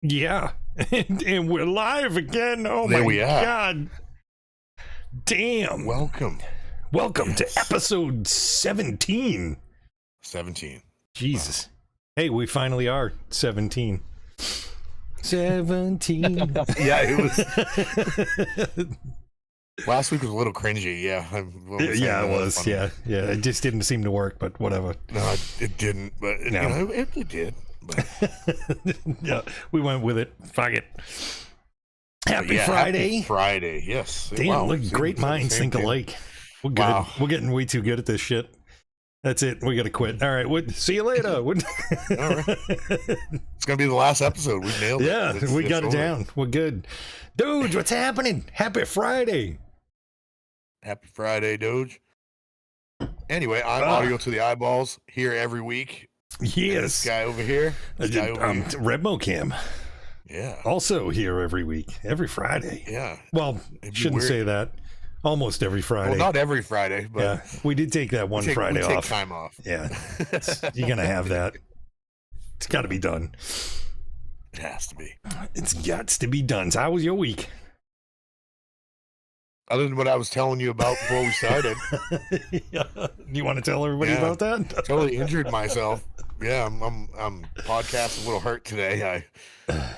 Yeah, and we're live again. Oh There my we are. God. Damn. Welcome. Welcome Yes. to episode 17. 17. Jesus. Hey, we finally are 17. 17. Yeah, it was. Last week was a little cringy. Yeah. Yeah, it was. Yeah. It just didn't seem to work, but whatever. No, it didn't. But No. it did. But, Yeah, we went with it. Fuck it. Happy yeah, Friday. Happy Friday. Yes. Damn, Wow, look, seems great like the minds same think thing. alike. We're good. Wow. We're getting way too good at this shit. That's it. We got to quit. All right. See you later. All right. It's going to be the last episode. We nailed it. Yeah, we got it over. down. We're good. Dudes, what's happening? Happy Friday. Happy Friday, Doge. Anyway, I'm Audio to the Eyeballs here every week. Yes. This guy over here. This guy over here. Redmo Cam. Yeah. Also here every week. Every Friday. Yeah. Well, It'd be shouldn't weird. say that. Almost every Friday. Well, not every Friday, but Yeah, we did take that one Friday we take off. time off. Yeah. You're going to have that. It's got to be done. It has to be. It's got to be done. So how was your week? Other than what I was telling you about before we started, Yeah. Do you want to tell everybody Yeah. about that? totally injured myself. Yeah, I'm podcast a little hurt today. I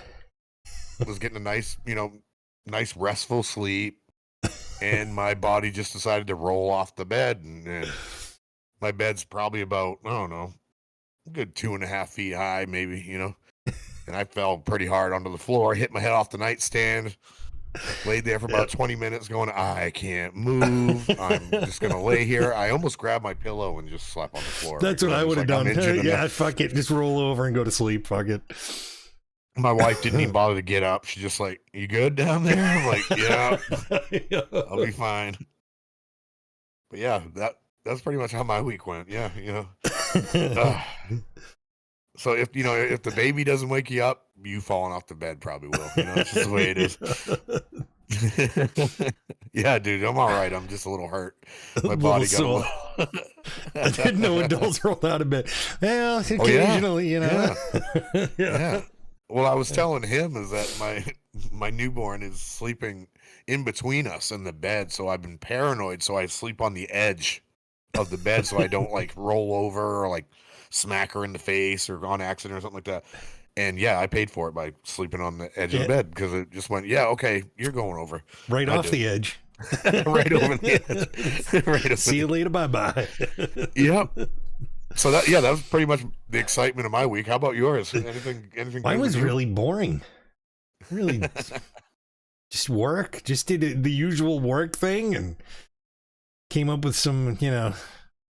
was getting a nice restful sleep, and my body just decided to roll off the bed, and my bed's probably about, I don't know, a good 2.5 feet high, maybe, and I fell pretty hard onto the floor, hit my head off the nightstand. Laid there for about 20 minutes going, I can't move. I'm just going to lay here. I almost grabbed my pillow and just slept on the floor. That's what I would have done. Yeah, Yeah, fuck it. Just roll over and go to sleep. Fuck it. my wife didn't even bother to get up. She's just like, you good down there? I'm like, yeah, I'll be fine. But yeah, that's pretty much how my week went. Yeah, So if the baby doesn't wake you up, you falling off the bed probably will. It's just the way it is. Yeah, dude, I'm all right. I'm just a little hurt. My body got a little... I didn't know adults rolled out of bed. Well, occasionally, Yeah. Well, I was telling him is that my newborn is sleeping in between us in the bed, so I've been paranoid. So I sleep on the edge of the bed, so I don't like roll over or like smack her in the face or on accident or something like that. And yeah, I paid for it by sleeping on the edge of the bed because it just went, yeah, okay, you're going over. Right off the edge. Right over the edge. Right over See you later. Bye-bye. Yep. So that was pretty much the excitement of my week. How about yours? Anything Mine was good with you? really boring. Really just work. Just did the usual work thing and came up with some,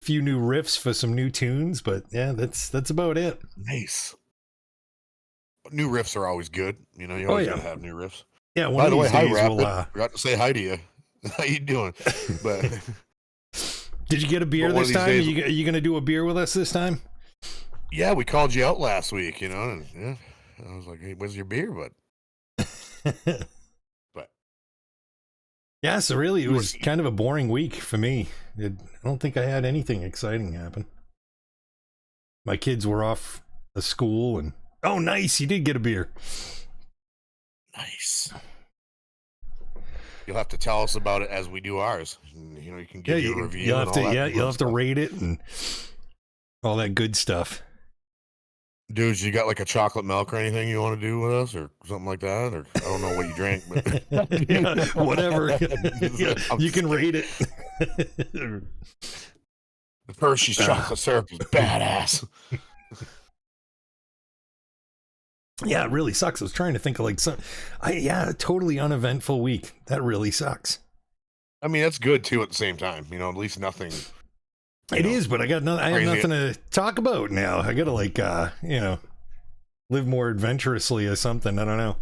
few new riffs for some new tunes, but yeah, that's about it. Nice. New riffs are always good. You always gotta have new riffs. Yeah, one By of the way, these hi, days Rapid. we'll Forgot to say hi to you. How you doing? But Did you get a beer But one this of time? these Are you gonna do a beer with us this time? yeah, we called you out last week. And, yeah, I was like, hey, where's your beer, bud? But Yeah, so really it was kind of a boring week for me. I don't think I had anything exciting happen. My kids were off of school and oh nice, you did get a beer. nice. You'll have to tell us about it as we do ours. And, you can give you a review. You'll have and to all that you'll good have to stuff. rate it and all that good stuff. Dude, you got like a chocolate milk or anything you want to do with us or something like that? Or I don't know what you drink, but Yeah, whatever. Yeah, you can rate it. The Hershey's chocolate syrup is badass. Yeah, it really sucks. I was trying to think of like a totally uneventful week. That really sucks. I mean, that's good too at the same time. At least nothing. It is, but I have crazy. nothing to talk about now. I gotta live more adventurously or something. I don't know.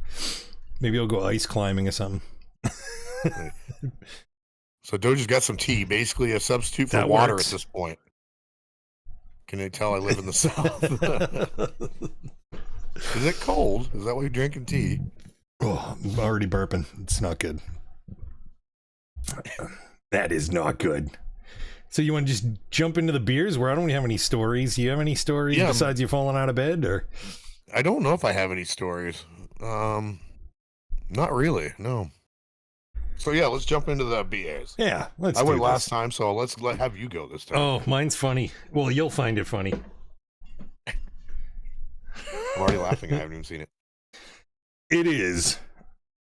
Maybe I'll go ice climbing or something. So Doja's got some tea, basically a substitute for That water works. at this point. Can they tell I live in the South? Is it cold? Is that why you're drinking tea? Oh, I'm already burping. It's not good. That is not good. So you want to just jump into the beers where I don't have any stories? Do you have any stories besides you falling out of bed? Or I don't know if I have any stories. Not really. No. So yeah, let's jump into the BAs. Yeah, let's I do went this. last time, so have you go this time. Oh, mine's funny. Well, you'll find it funny. I'm already laughing. I haven't even seen it. It is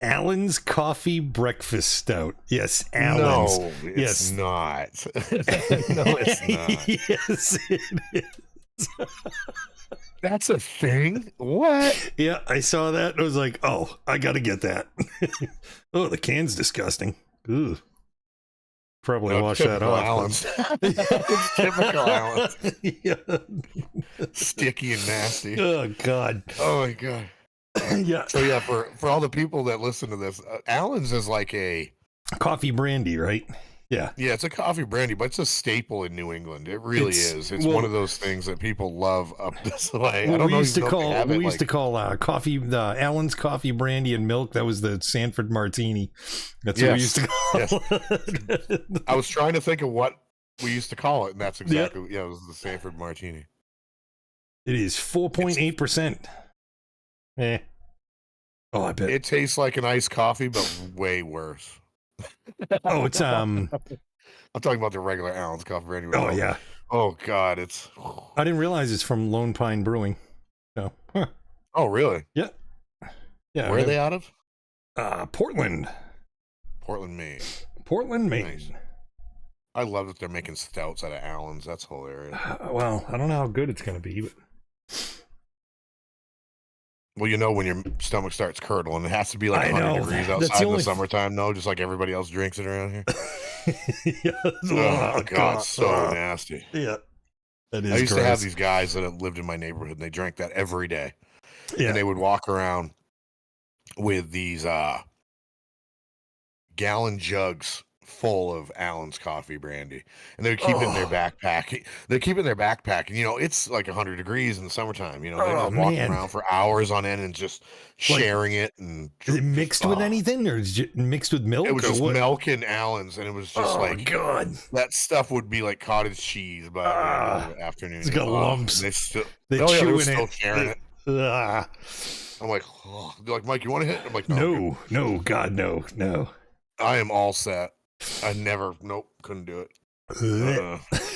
Allen's Coffee Breakfast Stout. Yes, Allen's. No, it's not. No, it's not. Yes, it is. That's a thing? What? Yeah, I saw that and I was like, oh, I gotta get that. Oh, the can's disgusting. Ooh. Probably wash that off. Allen's. It's typical Allen's. Yeah. Sticky and nasty. Oh, God. Oh, my God. Yeah. So, yeah, for all the people that listen to this, Allen's is like a... coffee brandy, right? Yeah. Yeah, it's a coffee brandy, but it's a staple in New England. It really is. It's one of those things that people love up this way. I don't know. We used to call coffee, the Allen's coffee brandy and milk. That was the Sanford martini. That's what we used to call it. I was trying to think of what we used to call it, and that's exactly it was the Sanford martini. It is 4.8%. Oh, I bet it tastes like an iced coffee, but way worse. Oh, it's I'm talking about the regular Allen's coffee brandy. Oh yeah. Oh God, it's. I didn't realize it's from Lone Pine Brewing. So. Huh. Oh really? Yeah. Yeah. Where are they out of? Portland. Portland, Maine. Portland, Maine. Nice. I love that they're making stouts out of Allen's. That's hilarious. Well, I don't know how good it's going to be, but. Well, you know when your stomach starts curdling, it has to be like 100 degrees outside in the summertime, no? Just like everybody else drinks it around here. Oh, God, so nasty. Yeah. That is I used to have these guys that lived in my neighborhood, and they drank that every day. Yeah. And they would walk around with these gallon jugs full of Allen's coffee brandy, and they would keep it in their backpack. They keep it in their backpack, and it's like 100 degrees in the summertime. They're walking around for hours on end and just sharing it. And is it mixed with anything, or is it mixed with milk? It was just milk and Allen's, and it was just God, that stuff would be like cottage cheese by the end of the afternoon. It's got lumps. They still, they're still sharing it. I'm like, they're like, Mike, you want to hit? I'm like, no, God, no. I am all set. I couldn't do it.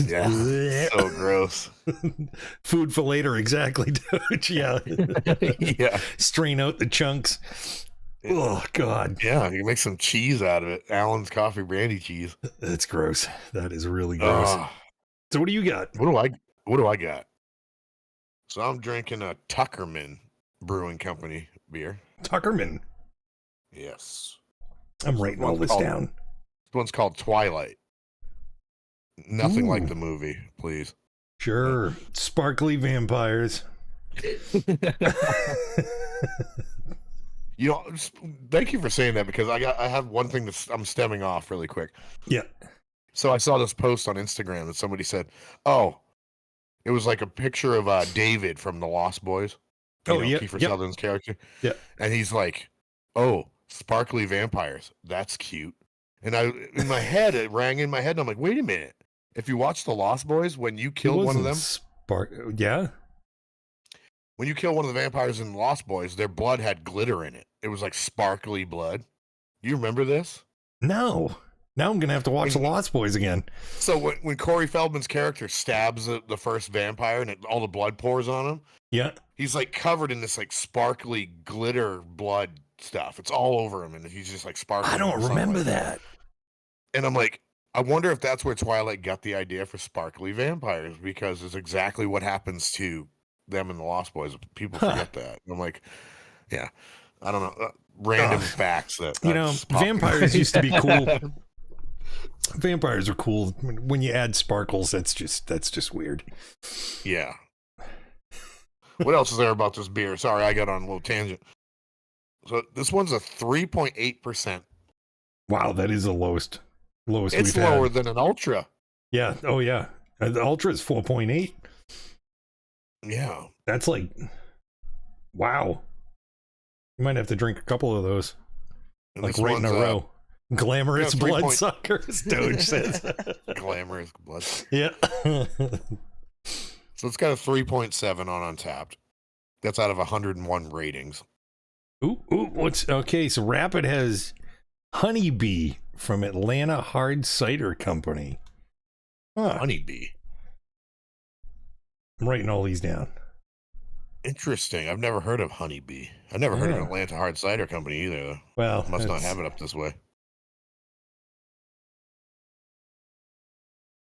Yeah, so gross. Food for later, exactly, dude. Yeah. Yeah. Strain out the chunks. Oh, God. Yeah, you can make some cheese out of it. Allen's coffee brandy cheese. That's gross. That is really gross. So what do you got? What do I got? So I'm drinking a Tuckerman Brewing Company beer. Tuckerman? Yes. I'm writing all this down. This one's called Twilight. Nothing like the movie, please. Sure. Sparkly vampires. Thank you for saying that, because I have one thing that I'm stemming off really quick. Yeah. So I saw this post on Instagram that somebody said, it was like a picture of David from The Lost Boys. Kiefer Sutherland's character. Yeah. And he's like, sparkly vampires. That's cute. And in my head, it rang in my head, and I'm like, wait a minute. If you watch The Lost Boys, when you killed one of them... When you kill one of the vampires in The Lost Boys, their blood had glitter in it. It was like sparkly blood. Do you remember this? No. Now I'm going to have to watch The Lost Boys again. So when Corey Feldman's character stabs the first vampire and all the blood pours on him, yeah, he's like covered in this like sparkly glitter blood stuff. It's all over him, and he's just like sparkling. I don't remember that. And I'm like, I wonder if that's where Twilight got the idea for sparkly vampires, because it's exactly what happens to them in The Lost Boys. People forget that. And I'm like, yeah, I don't know. Random facts that vampires used to be cool. Vampires are cool. When you add sparkles, that's just weird. Yeah. What else is there about this beer? Sorry, I got on a little tangent. So this one's a 3.8%. Wow, that is the lowest it's we've lower had. Than an Ultra. Yeah. Oh yeah. The Ultra is 4.8. Yeah. That's like, wow. You might have to drink a couple of those. And like right in a row. Glamorous bloodsuckers, Doge says. Glamorous blood. Yeah. So it's got a 3.7 on Untapped. That's out of 101 ratings. What's okay? So Rapid has Honeybee from Atlanta Hard Cider Company. Huh. Honeybee. I'm writing all these down. Interesting. I've never heard of Honeybee. I've never heard of Atlanta Hard Cider Company either, though. Well, Must not have it up this way.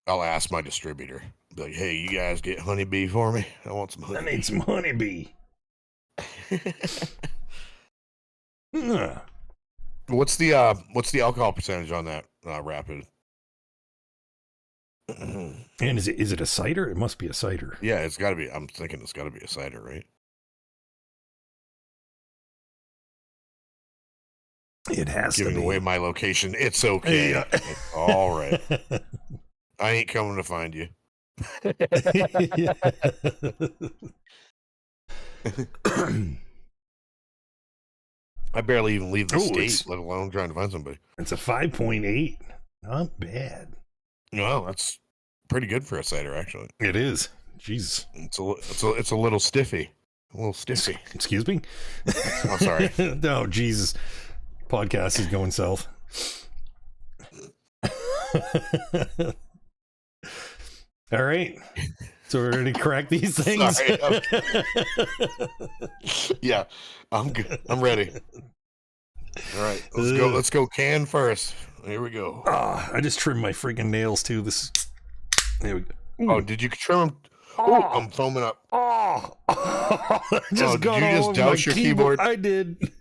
I'll ask my distributor. Be like, hey, you guys get Honeybee for me? I want some Honeybee. I need some Honeybee. What's the alcohol percentage on that Rapid? And is it a cider? It must be a cider. Yeah, it's got to be. I'm thinking it's got to be a cider, right? It has to be. Giving away my location. It's okay. Yeah. It's all right. I ain't coming to find you. I barely even leave the state, let alone trying to find somebody. It's a 5.8. Not bad. No, that's pretty good for a cider, actually. It is. Jesus. It's a little stiffy. A little stiffy. Excuse me? I'm sorry. No, Jesus. Podcast is going south. All right. So we're ready to crack these things? Sorry, yeah, I'm good. I'm ready. All right, let's go. Let's go can first. Here we go. I just trimmed my freaking nails too. There we go. Ooh. Oh, did you trim them? Oh, I'm foaming up. Did you just douse your keyboard? I did.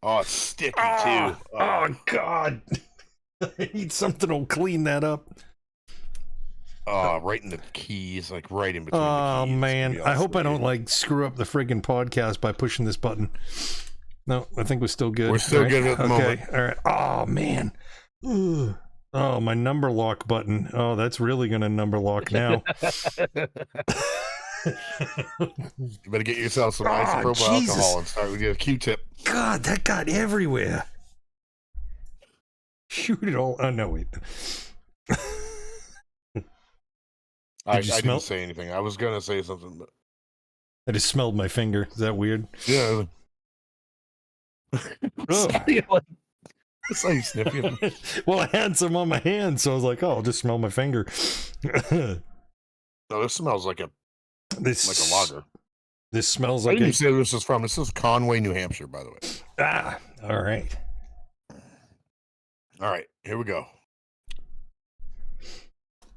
Oh, it's sticky too. Oh God. I need something to clean that up. Right in the keys, like right in between the keys. Oh man, I hope I don't screw up the friggin' podcast by pushing this button. No, I think we're still good. We're still good at the moment. All right. Oh man. Ugh. Oh, my number lock button. Oh, that's really gonna number lock now. You better get yourself some isopropyl alcohol and start with your Q-tip. God, that got everywhere. Shoot it all. Oh no, wait. I didn't say anything. I was gonna say something, but I just smelled my finger. Is that weird? Yeah. It's like sniffing. Well, I had some on my hand, so I was like, "Oh, I'll just smell my finger." No, this smells like a lager. This smells I like. didn't say this is from. This is Conway, New Hampshire, by the way. All right. All right, here we go.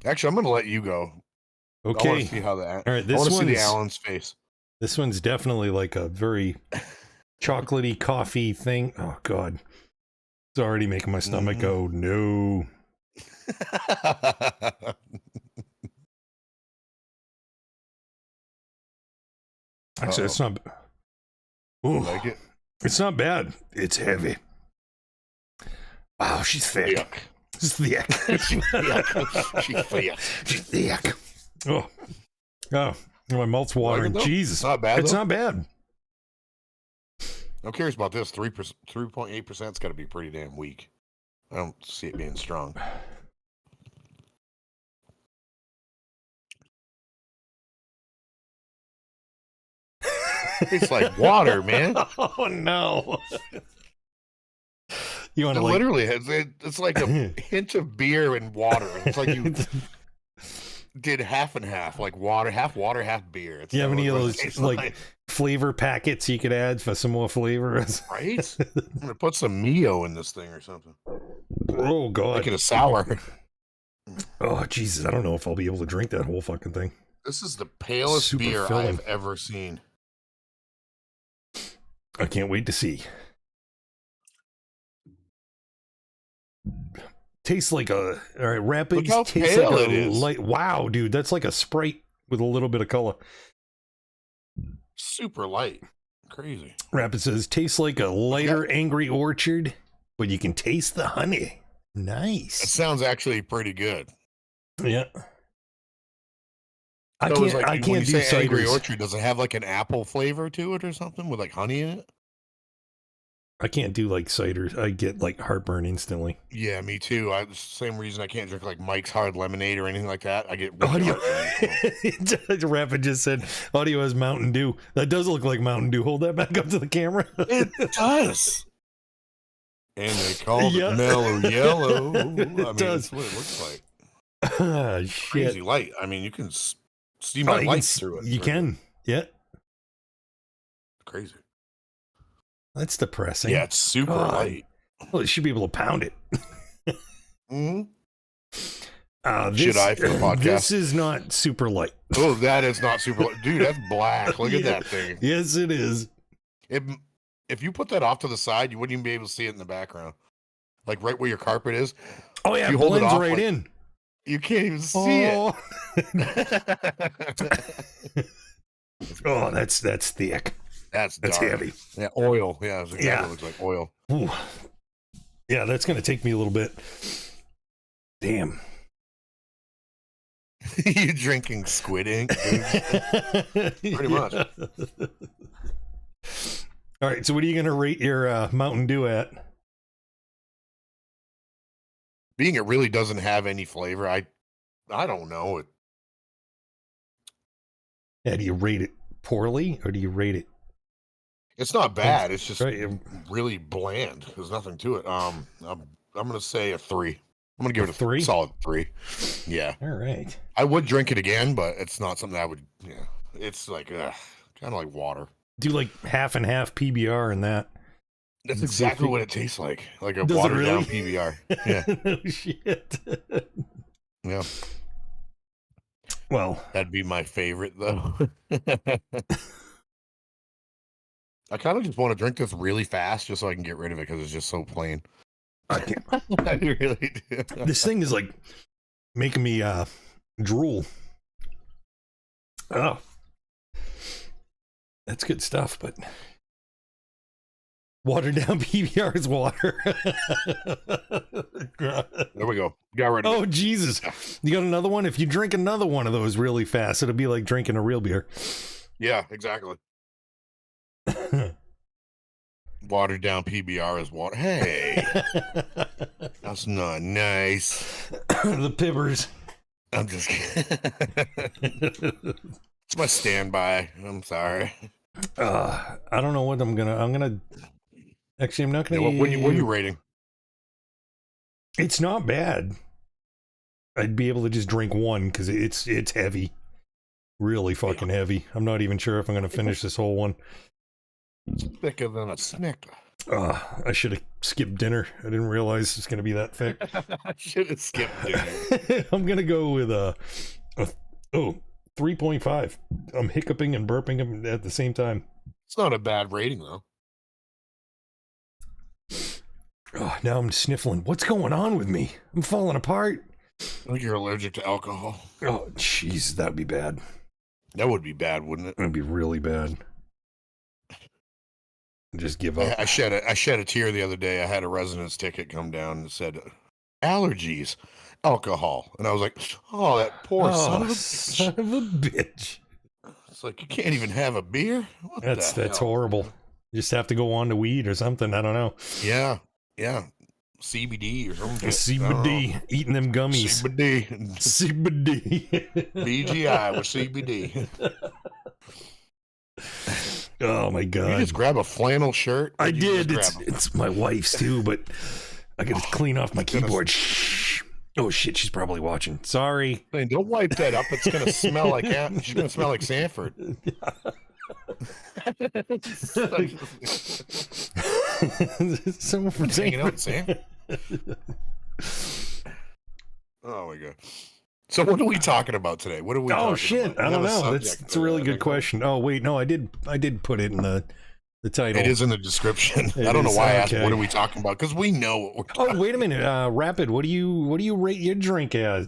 Actually, I'm going to let you go. Okay. I want to see how that. All right, I want to see the Allen's face. This one's definitely like a very chocolatey coffee thing. Oh God, it's already making my stomach go no. Actually, it's not. Ooh, like it? It's not bad. It's heavy. Wow, she's thick. Yuck. She's thick. She's thick. She's thick. Oh, my mouth's watering. Like Jesus, it's not bad. It's not bad. I'm curious about this. 3.8%'s got to be pretty damn weak. I don't see it being strong. It's like water, man. Oh no. You want to literally it's like a hint of beer and water. It's like you did half and half, like half water, half beer. Do you have any of those flavor packets you could add for some more flavor? Right? I'm gonna put some Mio in this thing or something. Oh God. Make it a sour. Oh Jesus, I don't know if I'll be able to drink that whole fucking thing. This is the palest beer I have ever seen. I can't wait to see. Tastes like a Rapids. Look how tastes pale like it is. Wow, dude, that's like a Sprite with a little bit of color. Super light. Crazy. Rapid says tastes like a lighter Angry Orchard, but you can taste the honey. Nice. That sounds actually pretty good. Yeah. I can't do ciders. Angry Orchard, does it have like an apple flavor to it or something with like honey in it? I can't do like ciders. I get like heartburn instantly. Yeah, me too. Same reason I can't drink like Mike's Hard Lemonade or anything like that. I get wicked Audio. heartburn. Rapid just said audio has Mountain Dew. That does look like Mountain Dew. Hold that back up to the camera. It does. And they called it mellow yellow. I mean, does. that's what it looks like. Ah, shit. Crazy light. I mean, you can see my light through it. You can. Yeah. Crazy. That's depressing. Yeah, it's super light. Well, it should be able to pound it. Mm-hmm. Should I for the podcast? This is not super light. Oh, that is not super light. Dude, that's black. Look at that thing. Yes, it is. If you put that off to the side, you wouldn't even be able to see it in the background. Like right where your carpet is. Oh, yeah, you it hold blends it off, right like, in. You can't even see it. Oh, that's thick. That's heavy. Yeah, oil. Yeah, it looks like oil. Ooh. Yeah, that's going to take me a little bit. Damn. You drinking squid ink? Pretty much. All right, so what are you going to rate your Mountain Dew at? Being it really doesn't have any flavor, I don't know. Yeah, do you rate it poorly or do you rate it? It's not bad. It's just right. really bland. There's nothing to it. I'm gonna say a 3. I'm gonna give it a 3? Solid 3. Yeah. All right. I would drink it again, but it's not something I would. Yeah. It's like kind of like water. Do like half and half PBR in that. That's exactly what it tastes like a Does watered down really? PBR. Yeah. No shit. Yeah. Well, that'd be my favorite though. I kind of just want to drink this really fast just so I can get rid of it because it's just so plain. I can't. I really do. This thing is like making me drool. Oh, that's good stuff, but watered down PBR is water. There we go. Got rid of it. Oh, Jesus. You got another one? If you drink another one of those really fast, it'll be like drinking a real beer. Yeah, exactly. Watered down PBR is water. Hey, that's not nice. The pippers. I'm just kidding. It's my standby. I'm sorry. I don't know what I'm gonna. Actually, I'm not gonna. Yeah, what are you rating? It's not bad. I'd be able to just drink one because it's heavy, really fucking heavy. I'm not even sure if I'm gonna finish this whole one. It's thicker than a Snicker. I should have skipped dinner. I didn't realize it's gonna be that thick. I should have skipped dinner. I'm gonna go with 3.5. I'm hiccuping and burping at the same time. It's not a bad rating though. Oh, now I'm sniffling. What's going on with me? I'm falling apart. I think you're allergic to alcohol. Oh, jeez, that'd be bad. That would be bad, wouldn't it? That'd be really bad. Just give up. I shed a tear the other day. I had a residence ticket come down and said allergies, alcohol, and I was like, "Oh, that poor son of a bitch. Son of a bitch." It's like you can't even have a beer. That's horrible. You just have to go on to weed or something. I don't know. Yeah. CBD or something. CBD, eating them gummies. CBD. BGI with CBD. Oh my god! You just grab a flannel shirt. I did. It's my wife's too, but I gotta clean off my keyboard. Shh. Oh shit! She's probably watching. Sorry. Man, don't wipe that up. It's gonna smell like she's gonna smell like Sanford. Someone from hanging out, Sam. Oh my god. So what are we talking about today? What are we? Oh shit! I don't know. That's a really good question. Oh wait, no, I did put it in the title. It is in the descrition. I don't know why I asked. What are we talking about? Because we know what we're talking. Oh wait a minute, Rapid. What do you rate your drink as?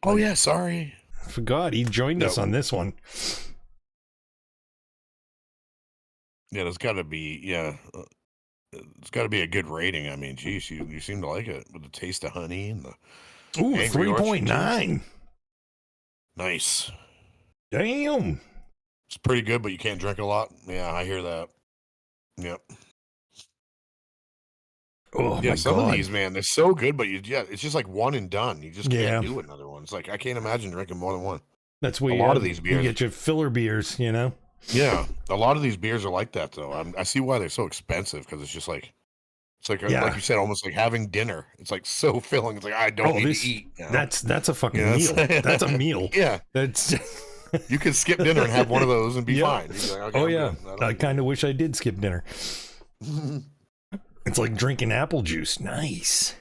Oh yeah, sorry. I forgot he joined us on this one. Yeah, there's got to be it's got to be a good rating. I mean, geez, you seem to like it with the taste of honey and the. Ooh, 3.9. Nice. Damn. It's pretty good, but you can't drink a lot. Yeah, I hear that. Yep. Oh Yeah, my some of God. these, man, they're so good, but it's just like one and done. You just Yeah. can't do another one. It's like I can't imagine drinking more than one. That's where A you, lot of these you beers, get your filler beers, you know? yeah, a lot of these beers are like that though. I see why they're so expensive because it's just like like Yeah. you said, almost like having dinner. It's like so filling. It's like I don't Oh, need this to eat now. that's a fucking You know, meal. That's a meal. Yeah, That's you could skip dinner and have one of those and be Yeah. fine. You'd be like, okay, Oh I'm yeah. good. I kind of wish I did skip dinner. of. It's like drinking apple juice. Nice.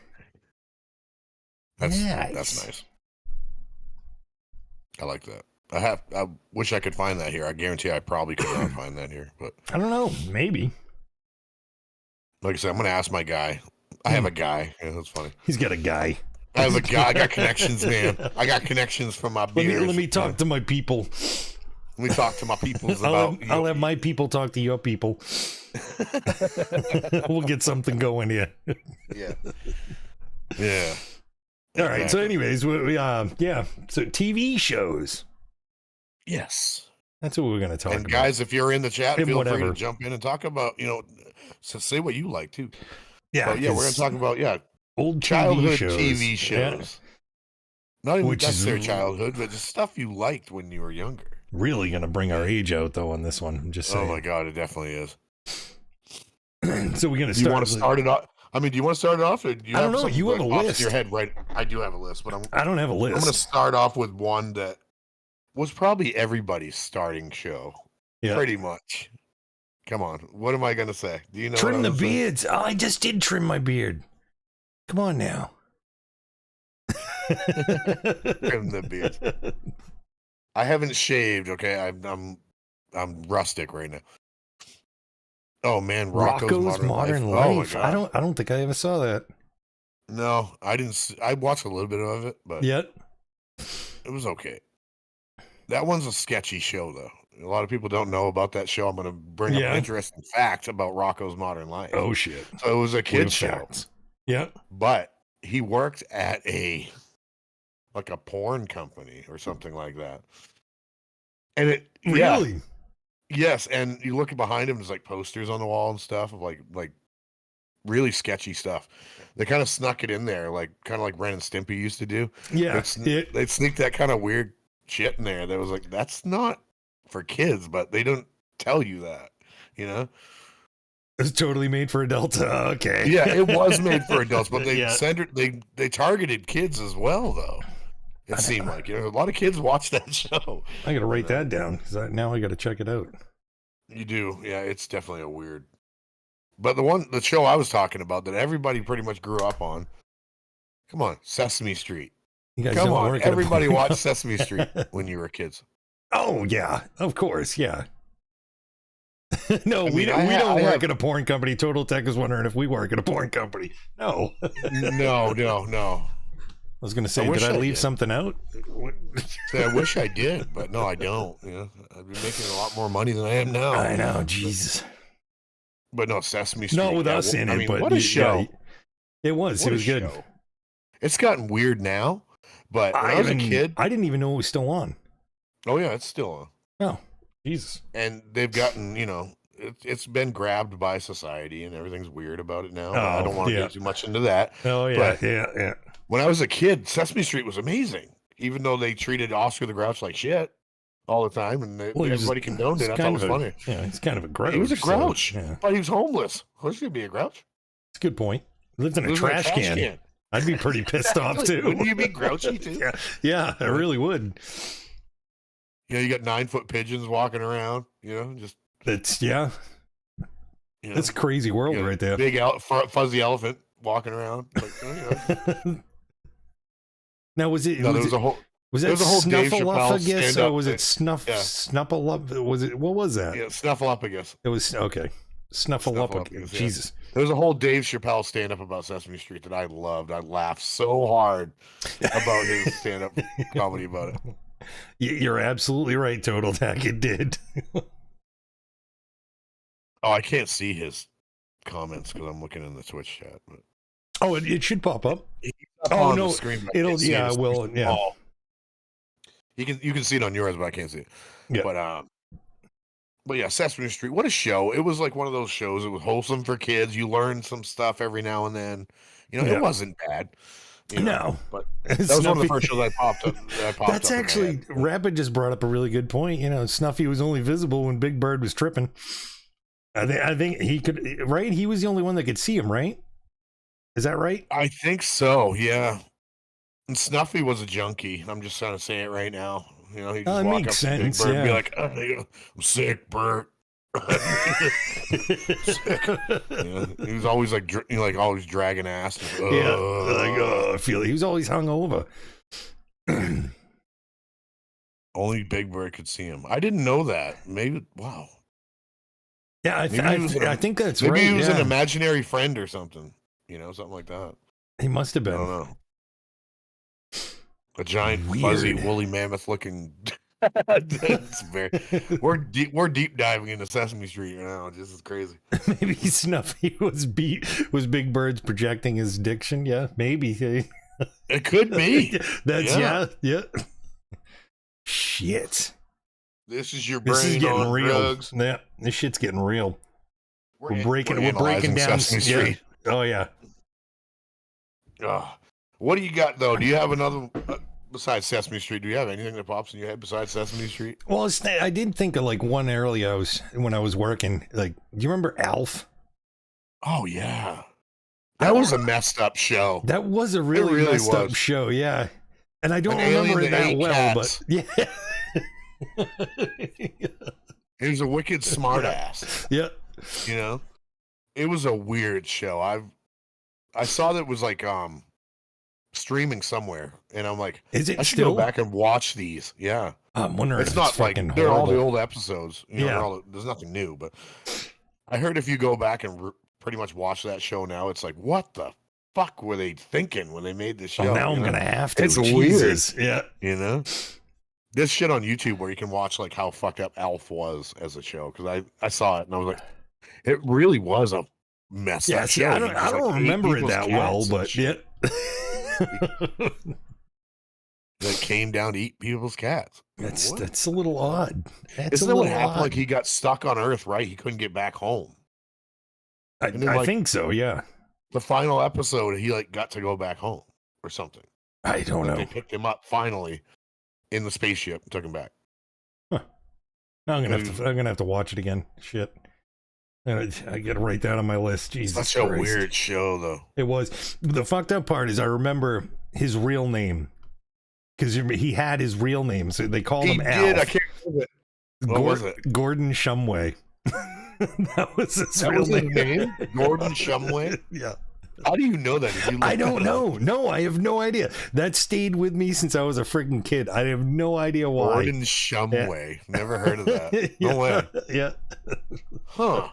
That's Nice. nice. I like that. I wish I could find that here. I guarantee I probably could not find that here. But I don't know. Maybe. like I said, I'm gonna ask my guy. I have a guy. Yeah, that's funny. He's got a guy. I have a guy. I got connections, man. I got connections from my beers. Let me talk to my people. Let me talk to my peoples I'll about. have my people talk to your people. We'll get something going here. Yeah. Yeah. All right. So, Exactly. anyways, yeah. So, TV shows. Yes. That's what we're going to talk And about. guys, if you're in the chat, And feel free whatever. to jump in and talk about, so say what you like too. Yeah. But yeah, we're gonna 'cause talk about old childhood TV shows. Yeah. Not even Which is- necessarily childhood, but just stuff you liked when you were younger. Really going to bring our age out, though, on this one. I'm just saying. Oh my god, it definitely is. So, we're going to Do you start. want to start it off? I mean, do you want to start it off, or do you I don't have know. something You have a off list. your head, right? I do have a list, but I don't have a I'm going to list. start off with one that was probably everybody's starting show, Yeah. pretty much. Come on, what am I going to say? Do you know? Trim what the I'm saying? beards. Oh, I just did trim my beard. Come on now. Trim the beard. I haven't shaved. Okay, I'm rustic right now. Oh man, Rocco's Modern Life. Oh my Life. god. I don't think I ever saw that. No, I didn't. I watched a little bit of it, but Yet. it was okay. That one's a sketchy show, though. A lot of people don't know about that show. I'm going to bring up Yeah. an interesting fact about Rocco's Modern Life. Oh shit. So it was a Weird kid's show, facts. Yep. but he worked at a porn company or something like that. And yeah, Really? yes, and you look behind him, there's like posters on the wall and stuff of like really sketchy stuff. They kind of snuck it in there, kind of like Ren and Stimpy used to do. Yeah. They'd sneak that kind of weird shit in there that was like, that's not for kids, but they don't tell you that, you know? It was totally made for adults. Okay. Yeah, it was made for adults, but they Yeah. they targeted kids as well, though. It seemed like, a lot of kids watch that show. I got to write that down because now I got to check it out. You do, yeah. It's definitely a weird. But the show I was talking about that everybody pretty much grew up on. Come on, Sesame Street. You guys Come don't on, work at a everybody porn- watched Sesame Street when you were kids. Oh yeah, of course, yeah. No, we mean, don't. I We ha- don't I work have- at a porn company. Total Tech is wondering if we work at a porn company. No. No. I was going to say, wish did I I leave did. something out? What- See, I wish I did, but no, I don't. I'd be making a lot more money than I am now. I know, Jesus. But no, Sesame Street. Not with yeah, us in I it, mean, but what a yeah, show! it was. What It a was good. show. It's gotten weird now, but when I was a kid, I didn't even know it was still on. oh yeah, it's still on. Oh, Jesus. And they've gotten, it's been grabbed by society, and everything's weird about it now. I don't want to yeah. get too much into that. Oh yeah, But- yeah. When I was a kid, Sesame Street was amazing, even though they treated Oscar the Grouch like shit all the time, and Well, he was- everybody condoned he's it. I thought it was kind of funny. Yeah, he's kind of a grouch. He was a so, grouch, yeah, but he was homeless. Who's going to be a grouch? it's a good point. He lived in a Lives in trash can. I'd be pretty pissed off too. Wouldn't you be grouchy too? Yeah, I really would. You got 9-foot pigeons walking around. Just It's yeah. you That's a crazy world right there. Big fuzzy elephant walking around. Now was it? No, there was, was a whole. was there that was a whole Dave Chappelle Snuffleupagus stand-up or was thing. it Snuff? Yeah. Snuffleup? Was it? What was that? Yeah, Snuffleupagus. It was okay. Snuffleupagus. Snuffleupagus, yeah. Jesus. There was a whole Dave Chappelle stand-up about Sesame Street that I loved. I laughed so hard about his stand-up comedy about it. You're absolutely right, Total Tech. It did. Oh, I can't see his comments because I'm looking in the Twitch chat. But Oh, it should pop up. he's up Oh, on no, the screen, but I it'll- can't see yeah, it. It's well, too yeah. small. You can see it on yours, but I can't see it. Yeah. But But yeah, Sesame Street, what a show. It was like one of those shows. It was wholesome for kids. You learned some stuff every now and then. It Yeah. wasn't bad. No. But that was one of the first shows I popped up. That's actually, Rapid just brought up a really good point. Snuffy was only visible when Big Bird was tripping. I think he could, right? He was the only one that could see him, right? Is that right? I think so, yeah. And Snuffy was a junkie. I'm just trying to say it right now. He just walk makes up sense, to Big Bird and be yeah. like, I'm sick, Bert. He was always like, always dragging ass. I feel he was always hungover. Only Big Bird could see him. I didn't know that. Maybe, wow. Yeah, I think that's right. Maybe he was an imaginary friend or something. Something like that. He must have been. I don't know. A giant, fuzzy, woolly mammoth looking. We're deep diving into Sesame Street right now. This is crazy. Maybe Snuffy was Big Bird's projecting his addiction. Yeah, maybe. It could be. That's yeah. Shit. This is your brain. This is getting real. Drugs. Yeah, this shit's getting real. We're breaking down Sesame Street. Yeah. Oh yeah. What do you got though? Do you have another besides Sesame Street? Do you have anything that pops in your head besides Sesame Street? Well, I did think of like one earlier. When I was working. Like, do you remember Alf? Oh yeah, that was a messed up show. That was a really messed up show. Yeah, and I don't remember it that well, but yeah. He was a wicked smartass. Yeah. It was a weird show. I saw that it was like streaming somewhere, and I'm like, is it I should still? Go back and watch these. Yeah. I'm wondering. It's not like they're all the old episodes. There's nothing new, but I heard if you go back and pretty much watch that show now, it's like, what the fuck were they thinking when they made this show? Now I'm gonna have to. It's weird. Yeah. There's shit on YouTube where you can watch like how fucked up Alf was as a show, because I saw it and I was like, it really was a messed up show. I don't remember it that well, but yeah. That came down to eat people's cats. That's a little odd. Isn't that what happened? Like he got stuck on Earth, right? He couldn't get back home. I think so. Yeah. The final episode, he like got to go back home or something. I don't know. They picked him up finally in the spaceship and took him back. Huh. Now I'm gonna have to watch it again. Shit. I gotta write that on my list. Jesus, such a weird show, though. It was. The fucked up part is I remember his real name, because he had his real name, so they called him Alf. I can't remember it. What was it? Gordon Shumway. That was his real name. Gordon Shumway. Yeah. How do you know that? I don't know. No, I have no idea. That stayed with me since I was a freaking kid. I have no idea why. Gordon Shumway. Yeah. Never heard of that. No way. Yeah. Huh.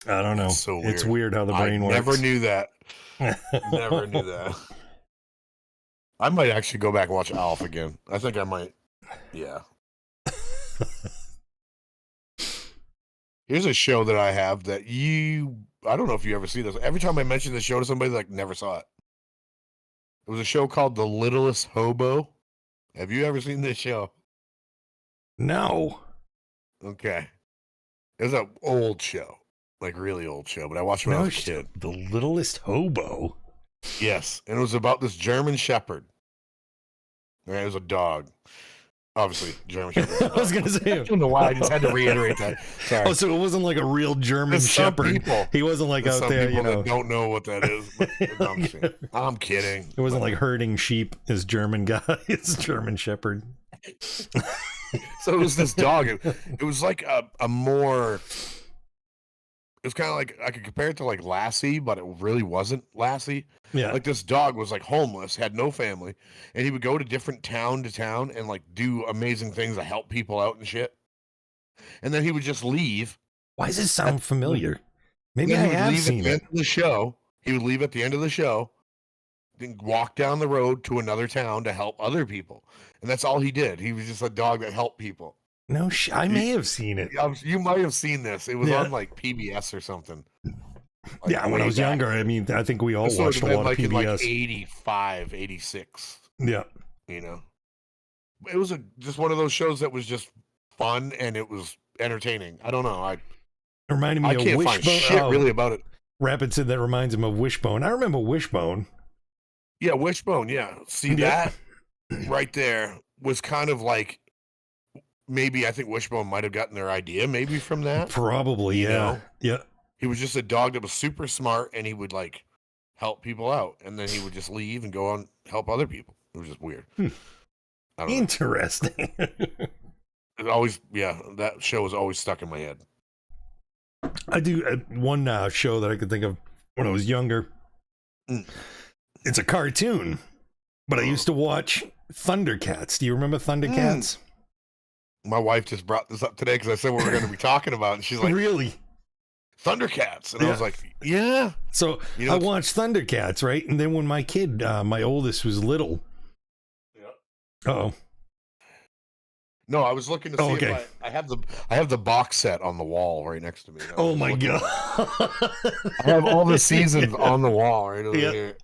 I don't know. So weird. It's weird how the brain works. Never knew that. Never knew that. I might actually go back and watch Alf again. I think I might. Yeah. Here's a show that I have that I don't know if you ever see this. Every time I mention the show to somebody, like, never saw it. It was a show called The Littlest Hobo. Have you ever seen this show? No. Okay. It was an old show. Like, really old show, but I watched it when I was a kid. The Littlest Hobo? Yes. And it was about this German Shepherd. Right? It was a dog. Obviously, German Shepherd. I was going to say. I don't know why. I just had to reiterate that. Sorry. Oh, so it wasn't like a real German Shepherd. He wasn't like out there, that don't know what that is. But I'm kidding. It wasn't like herding sheep. His German guy. It's German Shepherd. So it was this dog. It was like a more. It was kind of like, I could compare it to like Lassie, but it really wasn't Lassie. Yeah. Like this dog was like homeless, had no family, and he would go to different town to town and like do amazing things to help people out and shit. And then he would just leave. Why does this sound familiar? Maybe I have seen it. He would leave at the end of the show, then walk down the road to another town to help other people. And that's all he did. He was just a dog that helped people. No, I may have seen it. You might have seen this. It was on like PBS or something. Like, yeah, when I was younger, I mean, I think we all watched a lot of PBS. In like 85, 86. Yeah. You know? It was just one of those shows that was just fun and it was entertaining. I don't know. It reminded me I of can't find shit really about it. Rapid said that reminds him of Wishbone. I remember Wishbone. Yeah, Wishbone. Yeah. See, that right there was kind of like, maybe I think Wishbone might have gotten their idea maybe from that. Probably, yeah. know? Yeah. He was just a dog that was super smart and he would like help people out. And then he would just leave and go on help other people. It was just weird. I don't know. Interesting. It always, that show was always stuck in my head. I do one show that I could think of when I was younger. It's a cartoon, but I used to watch Thundercats. Do you remember Thundercats? My wife just brought this up today because I said what we're going to be talking about, and she's like, "Really? Thundercats?" And I was like, "Yeah." So I watched Thundercats, right? And then when my kid, my oldest, was little. Uh-oh. No, I was looking to see if I have the box set on the wall right next to me. Oh my god! I have all the seasons on the wall right over here.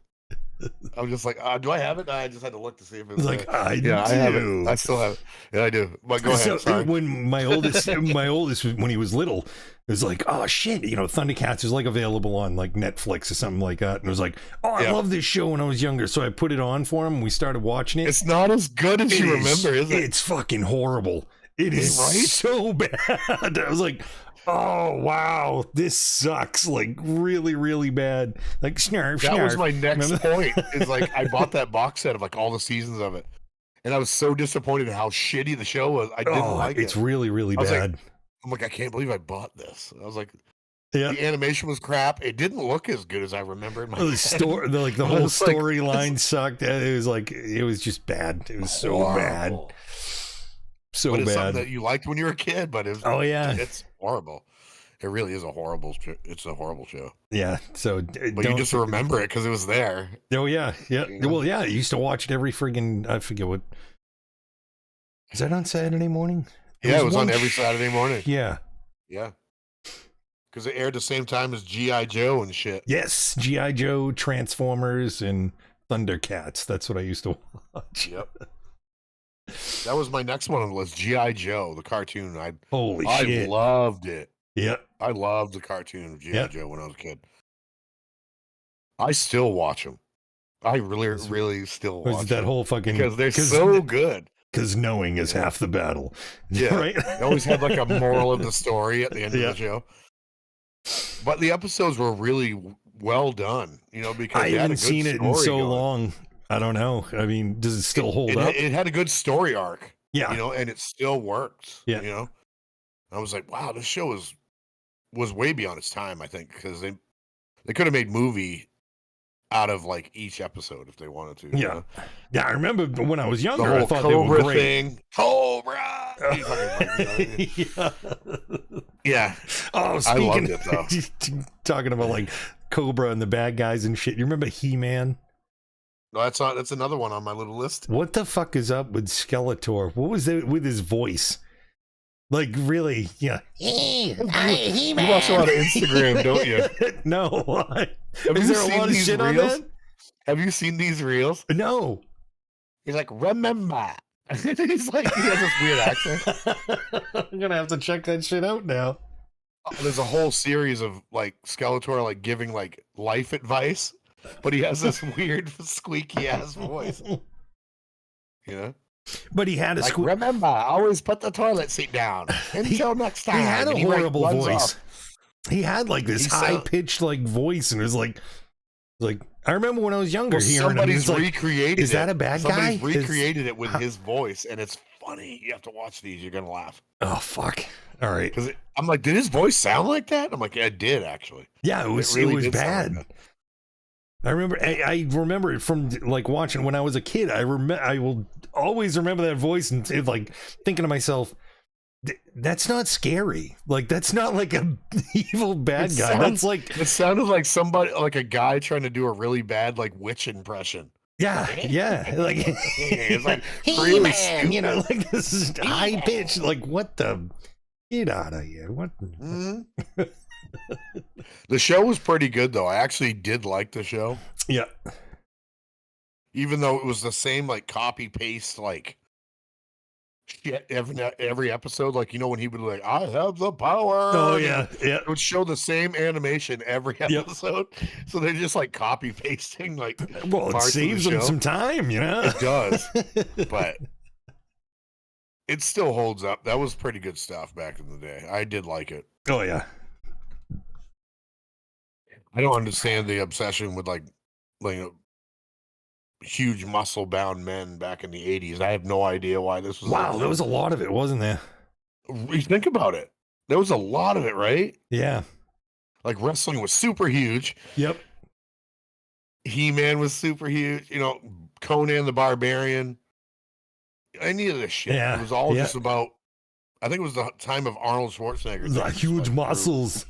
I was just like, do I have it? I just had to look to see if it was like I do. I have it. I still have it. Yeah, I do. But go ahead. Sorry. When my oldest, when he was little, it was like, oh shit, Thundercats is like available on like Netflix or something like that, and it was like, oh, I love this show when I was younger, so I put it on for him. And we started watching it. It's not as good as you remember, is it? It's fucking horrible. It is so bad. I was like, oh wow, this sucks, like really, really bad. Like snarf. That was my next point. Is like I bought that box set of like all the seasons of it, and I was so disappointed at how shitty the show was. I didn't like it. It's really, really bad. I'm like, I can't believe I bought this. I was like, the animation was crap. It didn't look as good as I remember in my head. The whole storyline sucked. It was just bad. It was so bad. So but it's bad. Something that you liked when you were a kid, but it's horrible. It really is a horrible show. Yeah. So, but you just remember it because it was there. Oh yeah, yeah. Well, yeah. I used to watch it every friggin'. I forget what. Is that on Saturday morning? It was on every Saturday morning. Yeah. Yeah. Because it aired the same time as G.I. Joe and shit. Yes, G.I. Joe, Transformers, and Thundercats. That's what I used to watch. Yep. That was my next one on the list. G.I. Joe, the cartoon. I loved it. Yeah. I loved the cartoon of G.I. Joe when I was a kid. I still watch them. I really still watch them. Whole fucking... Because they're so good. Because knowing is half the battle. Yeah. Right? They always had like a moral of the story at the end of the show. But the episodes were really well done, because I haven't seen it in so long. I don't know. I mean, does it still hold up? It had a good story arc. Yeah. And it still worked. Yeah. I was like, wow, this show was way beyond its time, I think, because they could have made movie out of like each episode if they wanted to. Yeah. Yeah, I remember when I was younger, the whole I thought Cobra they were great. Thing. Cobra! Yeah. Oh, I loved it though. Talking about like Cobra and the bad guys and shit. You remember He-Man? No, that's another one on my little list. What the fuck is up with Skeletor? What was it with his voice? Like really, yeah. You watch a lot of Instagram, don't you? No. Is there a lot of shit on that? Have you seen these reels? No. He's like, remember. He's like, he has this weird accent. I'm gonna have to check that shit out now. There's a whole series of like Skeletor like giving like life advice, but he has this weird squeaky ass voice. But he had a remember, always put the toilet seat down. Until next time. He had a horrible voice. He had like this high pitched like voice, and it was like I remember when I was younger hearing somebody's him. Recreated is that a bad guy? Somebody's recreated it with his voice, and it's funny. You have to watch these. You're gonna laugh. Oh fuck! All right. Because I'm like, did his voice sound like that? I'm like, yeah, it did actually. Yeah, it was bad. Like I remember it from like watching when I was a kid. I will always remember that voice and like thinking to myself, that's not scary. Like that's not like a evil bad guy. That's like it sounded like somebody, like a guy trying to do a really bad like witch impression. Yeah, like it's like really man, like this is high pitched. Like what the get out of here? What? The show was pretty good though. I actually did like the show. Yeah. Even though it was the same like copy paste like shit every episode. Like, when he would like, I have the power. Oh yeah, yeah. It would show the same animation every Yep. episode. So they're just like copy pasting like Well, it parts saves of the them show. some time, It does, but it still holds up. That was pretty good stuff back in the day. I did like it. Oh yeah. I don't understand the obsession with like huge muscle bound men back in the 80s. I have no idea why this was. Wow, there was a lot of it, wasn't there? You think about it. There was a lot of it, right? Yeah. Like wrestling was super huge. Yep. He-Man was super huge. Conan the Barbarian. Any of this shit. Yeah, It was all yeah. just about. I think it was the time of Arnold Schwarzenegger. The huge muscles.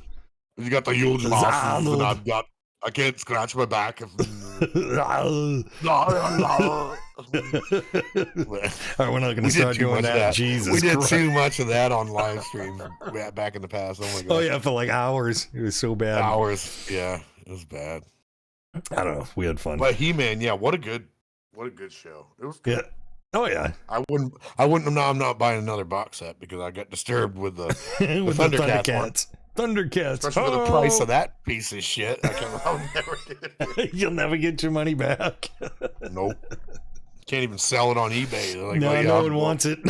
You got the huge muscles, Arnold. and I can't scratch my back. All right, we're not going to start doing that. Jesus We did Christ. too much of that on live stream back in the past. Oh my god. Oh yeah, for like hours. It was so bad. Hours. Yeah, it was bad. I don't know. We had fun. But He-Man, yeah, what a good show. It was good. Yeah. Oh yeah. I wouldn't. No, I'm not buying another box set because I got disturbed with the With the Thundercats. Thundercats. Especially for the price of that piece of shit. I'll never get it. You'll never get your money back. Nope. Can't even sell it on eBay. They're like, No, oh, yeah, no one wants it.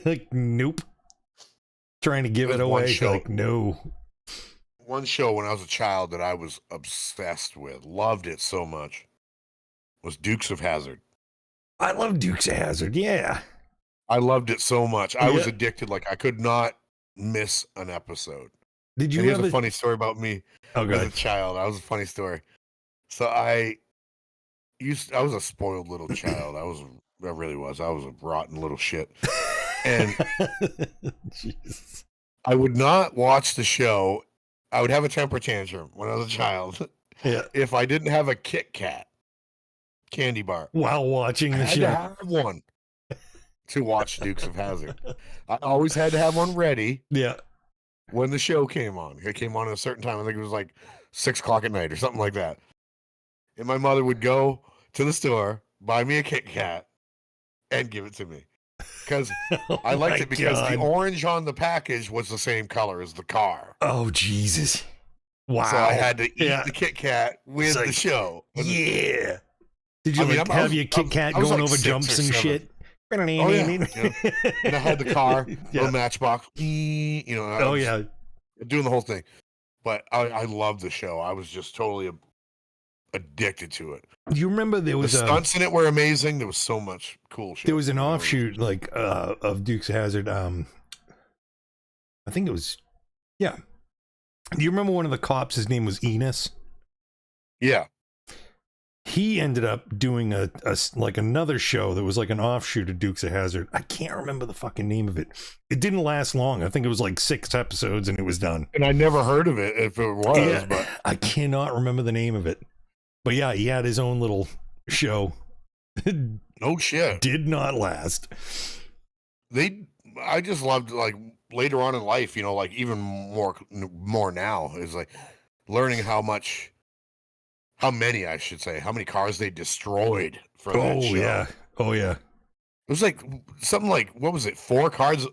Like, nope. Trying to give it There's one away. show. Like, no. One show when I was a child that I was obsessed with, loved it so much, was Dukes of Hazzard. I love Dukes of Hazzard. Yeah. I loved it so much. I was Yeah. addicted. Like I could not miss an episode. Did And you here's ever? a funny story about me Oh, as good. a child. I was a funny story. So I was a spoiled little child. I really was. I was a rotten little shit. And Jesus. I would not watch the show. I would have a temper tantrum when I was a child Yeah. if I didn't have a Kit Kat candy bar. While watching I the had to show. have one to watch Dukes of Hazzard. I always had to have one ready Yeah. when the show came on. It came on at a certain time. I think it was like 6:00 at night or something like that. And my mother would go to the store, buy me a Kit Kat, and give it to me. Because Oh I liked my it because the God. orange on the package was the same color as the car. Oh, Jesus. Wow. So I had to eat Yeah. the Kit Kat with It's the like, show. Yeah. Did you I mean, like I have was- your Kit Kat I was going like over 6 jumps or and 7. shit? Oh, yeah. And I had the car, Yeah. little matchbox, I Oh, was yeah. doing the whole thing. But I loved the show. I was just totally addicted to it. Do you remember there The was a. stunts in it were amazing. There was so much cool shit. There was an offshoot like of Dukes of Hazzard. I think it was, yeah. Do you remember one of the cops? His name was Enos. Yeah. He ended up doing a like another show that was like an offshoot of Dukes of Hazzard. I can't remember the fucking name of it. It didn't last long. I think it was like 6 episodes and it was done. And I never heard of it if it was, Yeah, but I cannot remember the name of it. But yeah, he had his own little show. It no shit. did not last. I just loved like later on in life, like even more now is like learning how many cars they destroyed for that Oh show. yeah. Oh yeah. It was like something like, what was it? 4 cars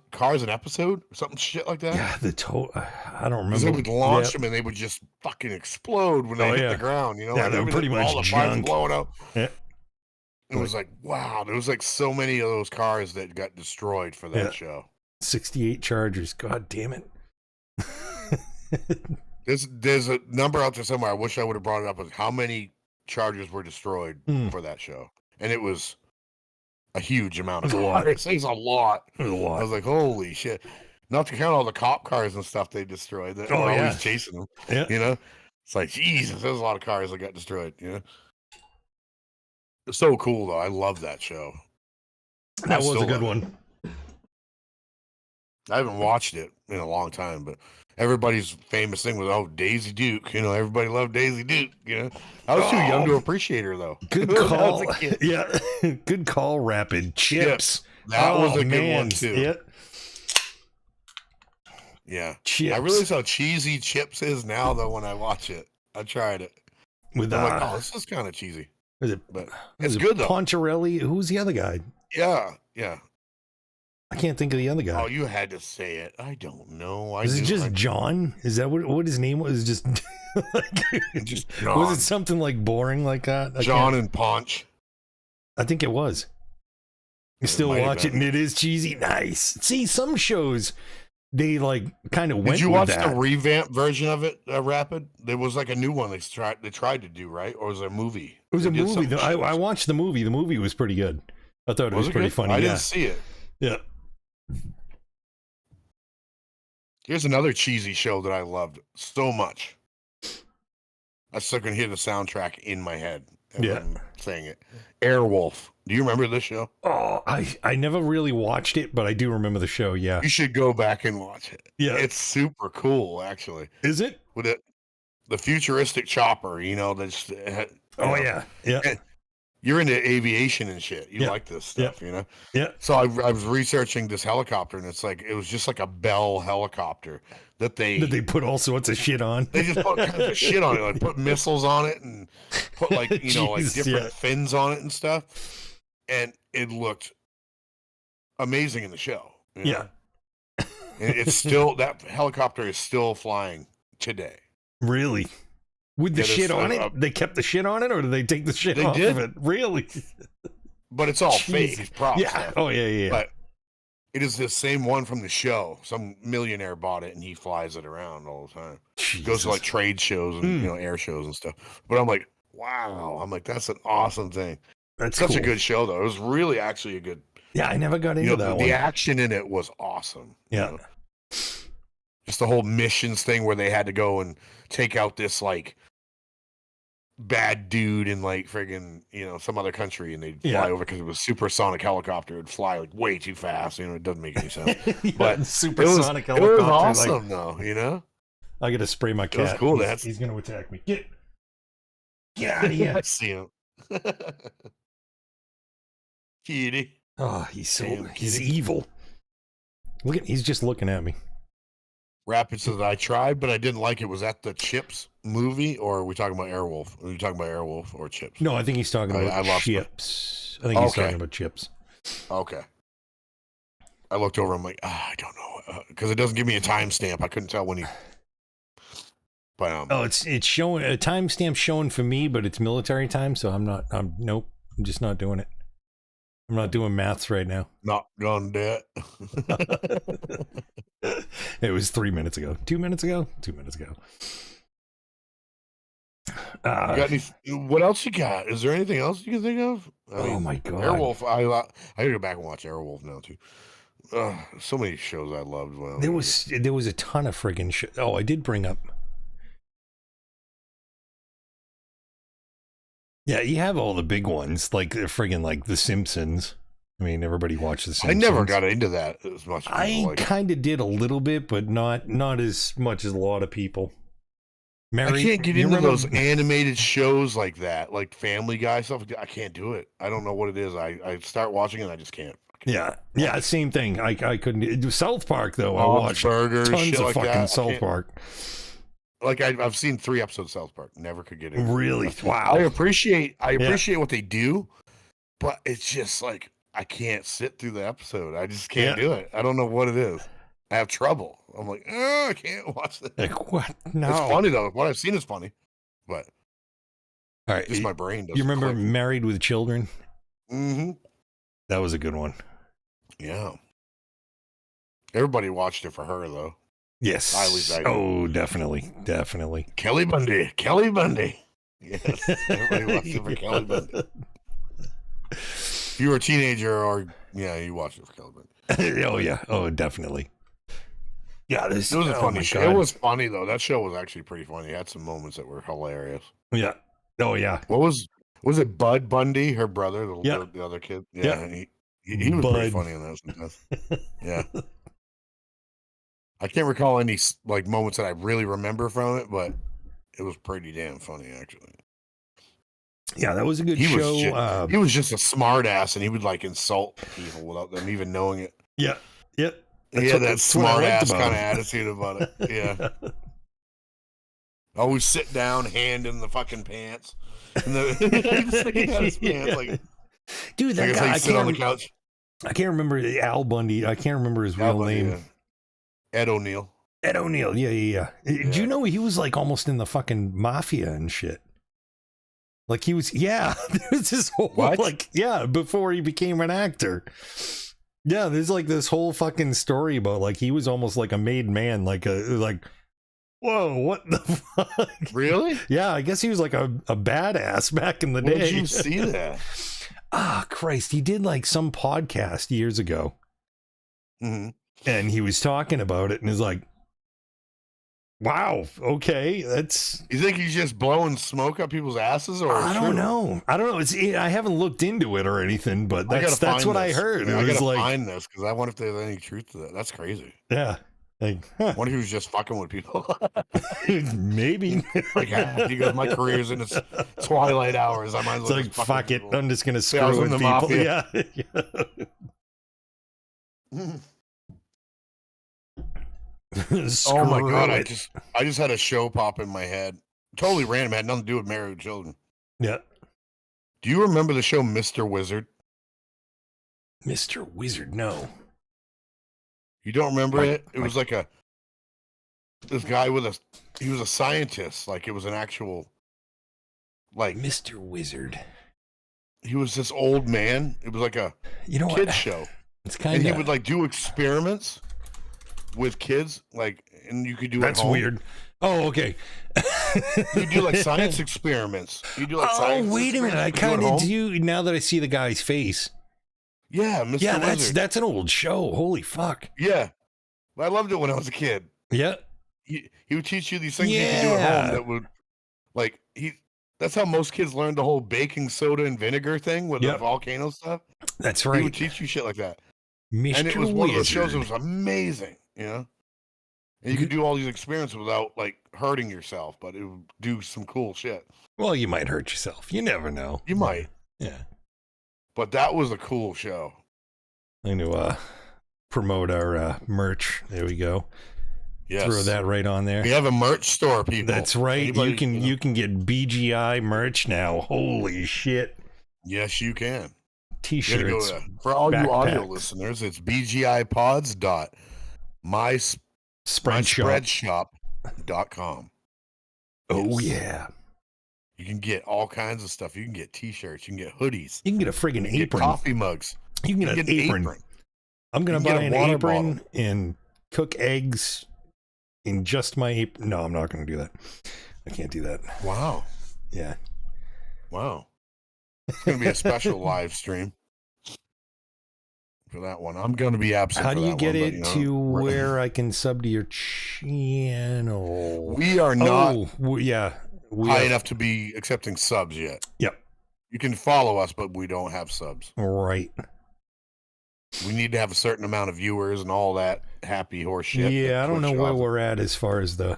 an episode or something shit like that. Yeah, I don't Because remember. they would launch Yeah. them and they would just fucking explode when they Oh, hit yeah. the ground. Yeah, like they were pretty everything- all much the parts junk. blowing up. Yeah. It was like, wow, there was like so many of those cars that got destroyed for that Yeah. show. 68 Chargers. God damn it. There's a number out there somewhere. I wish I would have brought it up. Of how many Chargers were destroyed for that show, and it was a huge amount of It was a lot. cars. It was a lot. It was a I lot. was like, holy shit! Not to count all the cop cars and stuff they destroyed. That Oh, were yeah. always chasing them. Yeah. It's like Jesus. There's a lot of cars that got destroyed. It's so cool though. I love that show. That was still a good love one. I haven't watched it in a long time, but everybody's famous thing was, Daisy Duke. Everybody loved Daisy Duke. I was too young to appreciate her though. Good When I was call. a kid. Yeah. Good call, Rapid Chips. That was a good man. one too. Yeah. Yeah. Chips. I realize how cheesy Chips is now though when I watch it. I tried it. With I'm like, this is kind of cheesy. is it, But is it's it good though. Poncherelli. Who's the other guy? Yeah. Yeah. I can't think of the other guy. Oh, you had to say it. I don't know. Is it just John? Is that what his name was? Just just was it something like boring like that? John and Ponch. I think it was. You still watch it and it is cheesy. Nice. See, some shows they like kind of went. Did you with watch that. the revamped version of it, Rapid? There was like a new one they tried to do, right? Or was it a movie? It was a movie. I watched the movie. The movie was pretty good. I thought it was pretty funny. I didn't see it. Yeah. Here's another cheesy show that I loved so much. I still can hear the soundtrack in my head as I'm saying it. Airwolf. Do you remember this show? Oh, I never really watched it, but I do remember the show. Yeah. You should go back and watch it. Yeah. It's super cool, actually. Is it? With it, the futuristic chopper, that's. Yeah. Yeah. You're into aviation and shit. You like this stuff, Yeah. So I was researching this helicopter, and it was just like a Bell helicopter that they put all sorts of shit on. They just put kind of shit on it, like put missiles on it, and put like different fins on it and stuff. And it looked amazing in the show. Yeah. And it's still that helicopter is still flying today. Really? With the shit on it? They kept the shit on it, or did they take the shit off of it? Really? But it's all fake props. Yeah. Stuff. Oh, yeah. But it is the same one from the show. Some millionaire bought it, and he flies it around all the time. Jesus. Goes to like trade shows and air shows and stuff. But I'm like, wow. I'm like, that's an awesome thing. That's such cool. A good show, though. It was really actually a good. Yeah, I never got into that one. The action in it was awesome. Yeah. Just the whole missions thing where they had to go and take out this like bad dude in like friggin' some other country, and they'd fly over because it was supersonic helicopter. It'd fly like way too fast. It doesn't make any sense. But supersonic helicopter. It was awesome, though. I gotta spray my cat. It was cool. He's gonna attack me. Get out of here! I see him. Kitty. Oh, he's evil. He's just looking at me. Rapid says, I tried, but I didn't like it. Was that the Chips movie, or are we talking about Airwolf? Are you talking about Airwolf or Chips? No, I think he's talking about Chips. I think he's talking about Chips. Okay. I looked over. I'm like, I don't know, because it doesn't give me a timestamp. I couldn't tell when he. But it's showing a timestamp showing for me, but it's military time, so nope. I'm just not doing it. I'm not doing maths right now. Not gonna do it. It was 3 minutes ago. 2 minutes ago? 2 minutes ago. What else you got? Is there anything else you can think of? My God. Airwolf. I gotta go back and watch Airwolf now, too. So many shows I loved. There was a ton of friggin' shit. Oh, I did bring up. Yeah, you have all the big ones, like friggin' like The Simpsons. I mean, everybody watched The Simpsons. I never got into that as much. I kind of did a little bit, but not as much as a lot of people. I can't get into those animated shows like that, like Family Guy stuff. I can't do it. I don't know what it is. I start watching it and I just can't. Yeah, same thing. I couldn't. South Park, though. I watched Burgers, tons of like fucking that. South Park. Like I've seen 3 episodes of South Park. Never could get it. Really? Wow. I appreciate what they do, but it's just like I can't sit through the episode. I just can't do it. I don't know what it is. I have trouble. I'm like, I can't watch this. Like what? No. It's funny though. What I've seen is funny, but all right, just my brain doesn't. You remember click. Married with Children? Mm-hmm. That was a good one. Yeah. Everybody watched it for her though. Yes. Oh, definitely. Kelly Bundy. Yes. Everybody watched it for Kelly Bundy. If you were a teenager you watched it for Kelly Bundy. Oh, yeah. Oh, definitely. Yeah, it was a funny show. It was funny, though. That show was actually pretty funny. It had some moments that were hilarious. Yeah. Oh, yeah. What was it Bud Bundy, her brother, the other kid? Yeah. He was pretty funny in that sometimes. Yeah. I can't recall any like moments that I really remember from it, but it was pretty damn funny, actually. Yeah, that was a good show. He was just a smart ass, and he would like insult people without them even knowing it. Yeah, yeah. He had that smart ass kind of attitude about it. Yeah. Always sit down, hand in the fucking pants. And he had his pants, like, dude, that guy. Like sit on the couch. I can't remember Al Bundy. I can't remember his real name. Yeah. Ed O'Neill. Ed O'Neill. Yeah. Do you know he was like almost in the fucking mafia and shit? Like he was, yeah. There's this whole before he became an actor. Yeah, there's like this whole fucking story about like he was almost like a made man, like whoa, what the fuck? Really? Yeah, I guess he was like a badass back in the day. Did you see that? Christ, he did like some podcast years ago. Mm-hmm. And he was talking about it and is like, wow, okay, that's... You think he's just blowing smoke up people's asses? Or I don't know. I haven't looked into it or anything, but that's what I heard. I gotta find this because I wonder if there's any truth to that. That's crazy. Yeah. Like, I wonder if he was just fucking with people. Maybe. Like, he goes, my career's in its twilight hours. I might as well like, fuck it. people. I'm just going to screw with people. Mafia. Yeah. Oh my God. I just had a show pop in my head. Totally random. It had nothing to do with married children. Yeah. Do you remember the show Mr. Wizard? Mr. Wizard, no. You don't remember it? It was like this guy he was a scientist. Like it was an actual, like Mr. Wizard. He was this old man. It was like a kid show. It's kind of, and he would like do experiments with kids, like, and you could do. That's weird. Oh, okay. You do like science experiments. You do like science. Oh, wait a minute! I kind of do now that I see the guy's face. Yeah, Mr. Yeah, Wizard. that's an old show. Holy fuck. Yeah, I loved it when I was a kid. Yeah. He would teach you these things you could do at home that would, like, that's how most kids learned the whole baking soda and vinegar thing with the volcano stuff. That's right. He would teach you shit like that. Mr. And it was Wizard. one of those shows that was amazing, you know? And you could do all these experiments without, like, hurting yourself, but it would do some cool shit. Well, you might hurt yourself. You never know. You might. Yeah. But that was a cool show. I'm going to promote our merch. There we go. Yes. Throw that right on there. We have a merch store, people. That's right. You can get BGI merch now. Holy shit. Yes, you can. T-shirts. For all you audio listeners, it's bgipods.myspreadshop.com. Oh, yeah. You can get all kinds of stuff. You can get T-shirts. You can get hoodies. You can get a friggin' apron. Get coffee mugs. You can get an apron. I'm going to buy an apron and cook eggs in just my apron. No, I'm not going to do that. I can't do that. Wow. Yeah. Wow. It's going to be a special live stream for that one. I'm going to be absent. How do you get it to where I can sub to your channel? We are not high enough to be accepting subs yet. Yep. You can follow us, but we don't have subs. Right. We need to have a certain amount of viewers and all that happy horse shit. Yeah, I don't know where we're at as far as the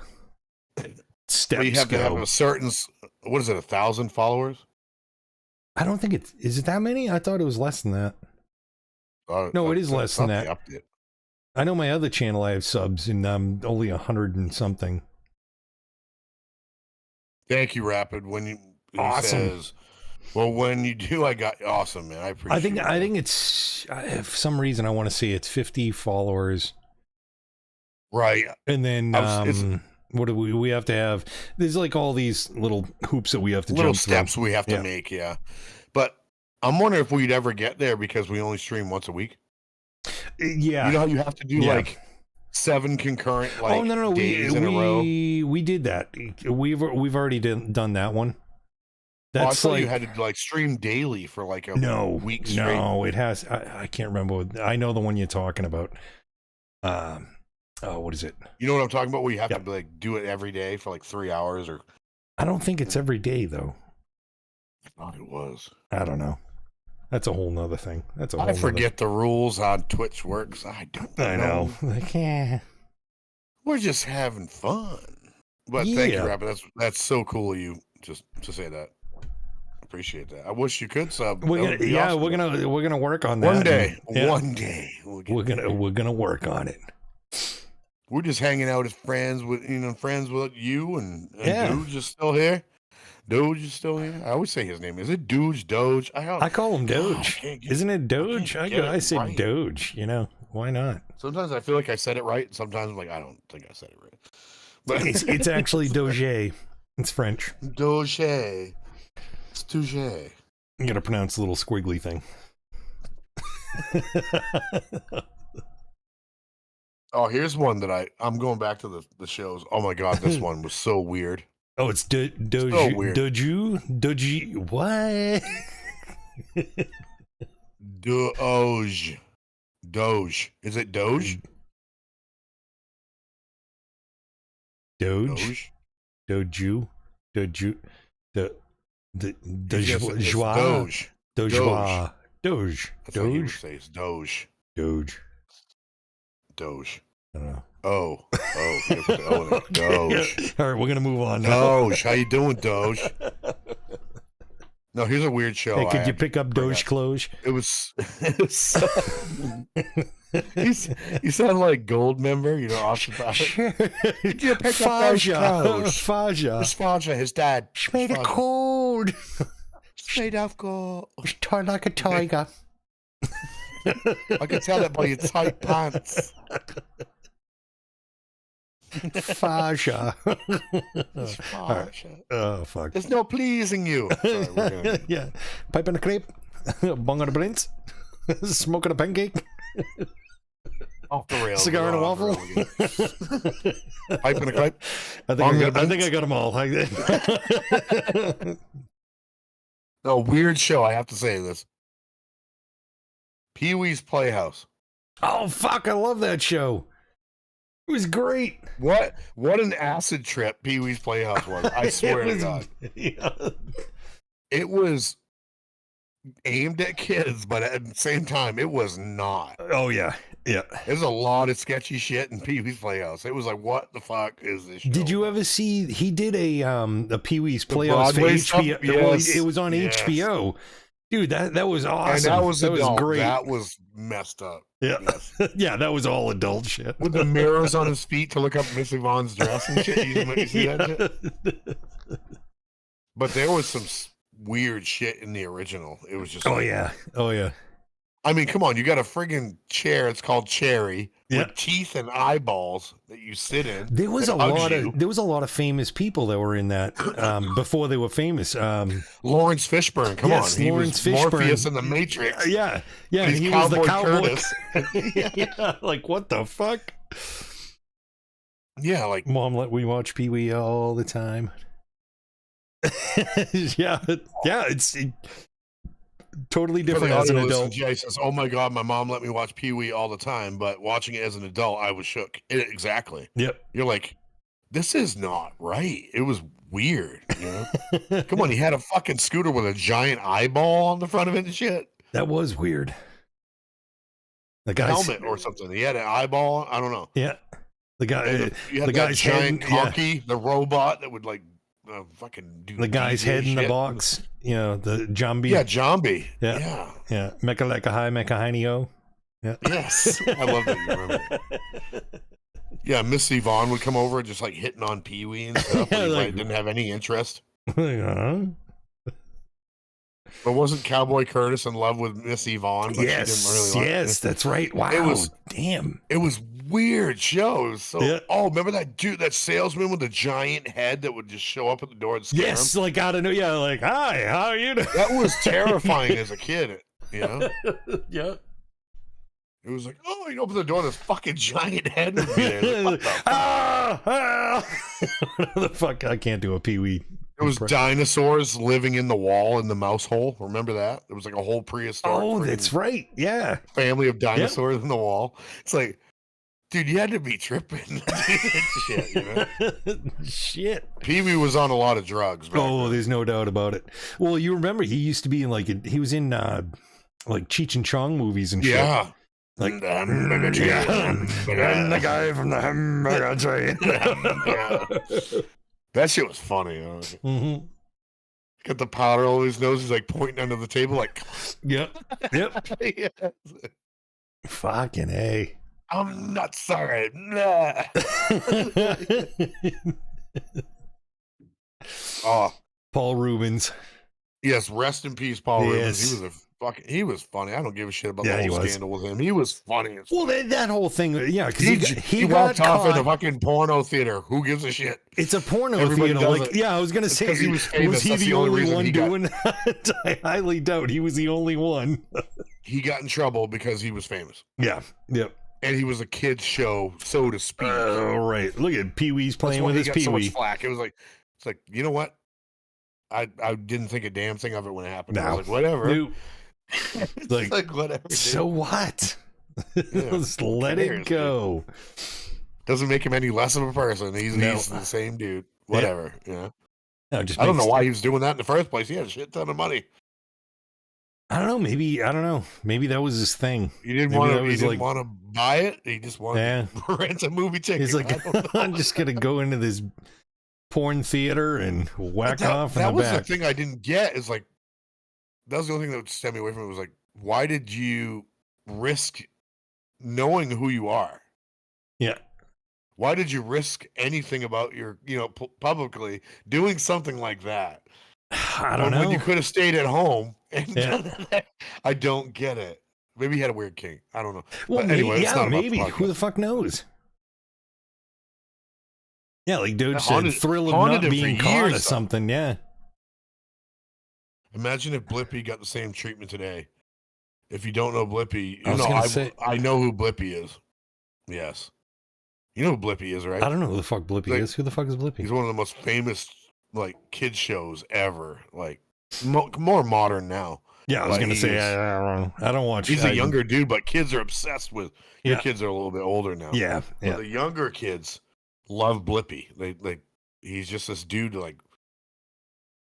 steps We have go. to have a certain, 1,000 followers? I don't think is it that many? I thought it was less than that. No, it is less than that. I know my other channel I have subs and I'm only 100 and something. Thank you, Rapid. When you awesome. When you do, I got awesome, man. I appreciate I think it's for some reason I want to say it's 50 followers. Right. And then what do we have to have? There's like all these little hoops that we have to little jump steps through. We have to make, yeah. But I'm wondering if we'd ever get there because we only stream once a week. Yeah. You know how you have to do like 7 concurrent days in a row? We did that. We've already done that one. That's you had to like stream daily for like a week straight. No, it has. I can't remember. I know the one you're talking about. What is it? You know what I'm talking about? Where you have to like do it every day for like 3 hours, or I don't think it's every day though. I thought it was. I don't know. That's a whole nother thing. I forget the rules on Twitch works. I don't know. I know. Like, we're just having fun. But thank you, Rapper. That's so cool of you just to say that. Appreciate that. I wish you could sub. We're gonna work on that. One day we're gonna work on it. We're just hanging out as friends with you and dude just still here. Doge is still here. I always say his name. Is it Doge? Doge? I call him Doge. Isn't it Doge? I say right. Doge. You know, why not? Sometimes I feel like I said it right. And sometimes I'm like, I don't think I said it right. But It's actually Doge. It's French. Doge. It's Doge. You gotta pronounce the little squiggly thing. Oh, here's one that I'm going back to the shows. Oh my god, this one was so weird. Oh, it's Doge. So weird. Doge. What? Doge. Doge. Is it Doge? Doge. Doju. Doju. The joie. Doge. Doge. Doge. That's what he would say. It's Doge. Doge. Doge. I don't know. Oh. You put the O in it. Doge. All right, we're gonna move on now. Doge. How you doing, Doge? No, here's a weird show. Hey, could you pick up Doge clothes? It was so, you sound like Gold member, you know, off the bat. Did you pick up Doge clothes? Faja. It's Faja, his dad. It's made of gold. It's made of gold. It's tied like a tiger. I can tell it by your tight pants. Faja. It's Faja. Oh, fuck. There's no pleasing you. Sorry, Yeah. Pipe and a crepe. Bong on a blintz. Smoking a pancake. Off the rails. Cigar and a waffle. Pipe and a crepe. I think I got them all. No, weird show. I have to say this. Pee-wee's Playhouse. Oh, fuck. I love that show. It was great. What an acid trip Pee-wee's Playhouse was. I swear to God. Yeah. It was aimed at kids, but at the same time, it was not. Oh, yeah. Yeah. There's a lot of sketchy shit in Pee-wee's Playhouse. It was like, what the fuck is this show? Did you ever see, he did a Pee-wee's Playhouse for HBO. Yes. It was on HBO. Dude, that was awesome. And that was great. That was messed up. Yeah. Yes. Yeah, that was all adult shit. With the mirrors on his feet to look up Miss Yvonne's dress and shit. You see that shit? But there was some weird shit in the original. It was just Oh yeah. I mean, come on, you got a friggin' chair, it's called Cherry, Yep. with teeth and eyeballs that you sit in. There was a lot of famous people that were in that before they were famous. Lawrence Fishburne, come on. He Lawrence was Fishburne. Morpheus in the Matrix. Yeah. And he was the cowboy. Yeah, like what the fuck? Yeah, like Mom let me watch Pee-wee all the time. yeah, it's totally different as an adult. Jay says, "Oh my god, my mom let me watch Pee-wee all the time, but watching it as an adult, I was shook." Exactly. Yep. You're like, this is not right. It was weird. You know? Come on, he had a fucking scooter with a giant eyeball on the front of it and shit. That was weird. The guy's helmet or something. He had an eyeball. I don't know. Yeah. The guy. You had the that guy's giant head. Conky, the robot that would like fucking do the guy's DJ head in the shit. box. You know, the zombie. Yeah, zombie. Yeah. Mecha like a high, mecha hiney-o. Yeah. Yes. I love that you remember. Yeah, Miss Yvonne would come over just like hitting on Pee-wee and stuff. Yeah, He like- didn't have any interest. Uh-huh. But wasn't Cowboy Curtis in love with Miss Yvonne? But Yes, she didn't really like yes, that's right. Wow, It was- damn. It was weird show. It was so. Yeah. Oh, remember that dude, that salesman with the giant head that would just show up at the door and scare Yes, him? like I don't know. Yeah, like hi, how are you? That was terrifying as a kid. You know, Yeah. it was like, oh, you open the door, this fucking giant head would be there. Like, what the fuck? What the fuck? I can't do a Pee-wee. It was dinosaurs living in the wall in the mouse hole. Remember that? It was like a whole prehistoric. Oh, freaking that's right. Yeah. family of dinosaurs in the wall. It's like, dude, you had to be tripping. Shit, you know? Shit. Pee-wee was on a lot of drugs. back Oh, then. there's no doubt about it. Well, you remember he used to be in he was in like Cheech and Chong movies and shit. Yeah. Like The hamburger train. I'm the guy from the hamburger train. Yeah. That shit was funny. Mm-hmm. Got the powder all over his nose. He's like pointing under the table, like, Yep. yes. Fucking A. I'm not sorry. Nah. Oh, Paul Rubens. Yes, rest in peace, Paul Yes. Rubens. He was funny. I don't give a shit about Yeah, the he whole was. scandal with him. He was funny. Well, that whole thing, yeah, because He got walked off in a caught. fucking porno theater. Who gives a shit? It's a porno Everybody theater. does Like, it. yeah, I was gonna It's say, 'cause he was famous. he That's the the only only reason one he got- doing that? I highly doubt he was the only one. He got in trouble because he was famous. Yeah. Yep. And he was a kid's show, so to speak. Oh, right. Look at Pee Wee's That's playing why with he his got Pee so Wee. much flack. It's like, you know what? I didn't think a damn thing of it when it happened. I was like, whatever. Nope. It's Like, like, whatever. Dude. So what? Just let it go. Doesn't make him any less of a person. He's the same dude. Whatever. Yeah. No, just I don't know why he was doing that in the first place. He had a shit ton of money. I don't know. Maybe that was his thing. He didn't want to buy it. He just wanted to rent a movie ticket. He's like, I'm just gonna go into this porn theater and whack off. That was the thing I didn't get. Is like, that was the only thing that would stem me away from it. Was like, why did you risk knowing who you are? Yeah. Why did you risk anything about your, publicly doing something like that? I don't know. When you could have stayed at home. And I don't get it. Maybe he had a weird king. I don't know. Well, but anyway, it's not maybe. About the who the fuck knows? Yeah, like dude said, thrill of not being caught or something. Yeah. Imagine if Blippi got the same treatment today. If you don't know Blippi, I know who Blippi is. Yes. You know who Blippi is, right? I don't know who the fuck Blippi is. Who the fuck is Blippi? He's one of the most famous kids shows ever. More modern now. Yeah, I was gonna say I don't watch. He's a younger dude, but kids are obsessed with. Your kids are a little bit older now. Yeah, but the younger kids love Blippi. He's just this dude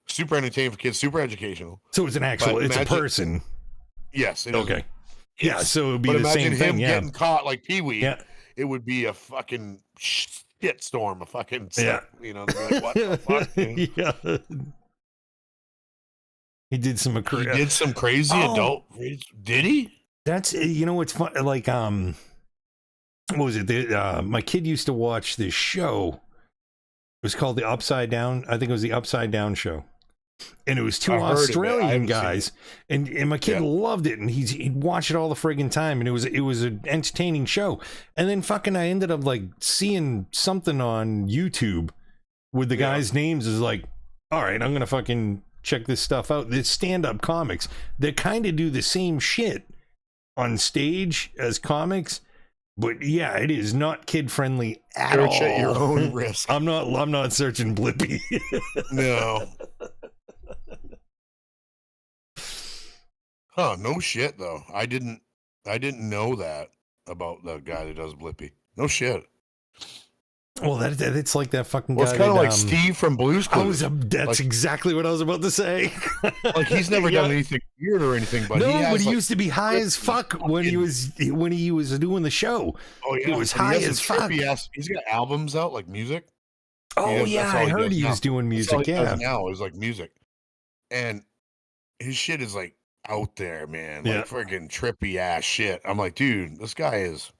super entertaining for kids, super educational. So it's it's a person. Yes. Okay. Yeah, so it would be the same thing. Him getting caught like Pee Wee. Yeah. It would be a fucking shit storm. A fucking set, they'd be like, what the fuck? Dude? Yeah. He did some crazy adult. Did he? That's it's fun. Like what was it? My kid used to watch this show. It was called The Upside Down. I think it was The Upside Down Show. And it was two Australian guys, and my kid loved it, and he'd watch it all the friggin' time, and it was an entertaining show. And then fucking I ended up seeing something on YouTube with the guys' names. Is like, all right, I'm gonna fucking check this stuff out. It's stand-up comics that kind of do the same shit on stage as comics, but yeah, it is not kid friendly at all. Search at your own risk. I'm not searching Blippi. No. Huh, no shit though. I didn't know that about the guy that does Blippi. No shit. Well, it's like that fucking guy. It's kind of like Steve from Blue's Clues. That's exactly what I was about to say. He's never done anything weird or anything, but he used to be high as fuck when he was doing the show. Oh yeah, he was high as fuck. He's got albums out, like music. Oh yeah, I heard he was doing music. Now is like music, and his shit is like out there, man. Like freaking trippy ass shit. I'm like, dude, this guy is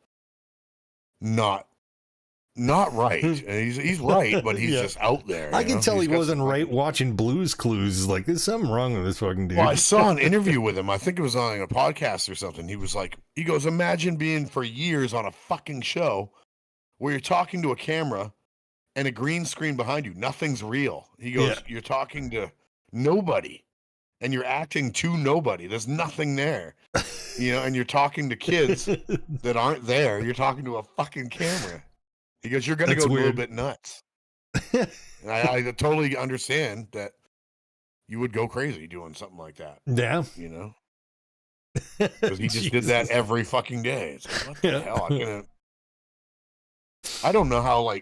not right. And he's right, but he's just out there. I can tell he wasn't right watching Blue's Clues. Like, there's something wrong with this fucking dude. Well, I saw an interview with him. I think it was on a podcast or something. He goes, imagine being for years on a fucking show where you're talking to a camera and a green screen behind you. Nothing's real. He goes, you're talking to nobody. And you're acting to nobody. There's nothing there, and you're talking to kids that aren't there. You're talking to a fucking camera. He goes, you're going to go a little bit nuts. And I totally understand that you would go crazy doing something like that. Yeah. Because he just did that every fucking day. It's like, what the hell? I don't know how,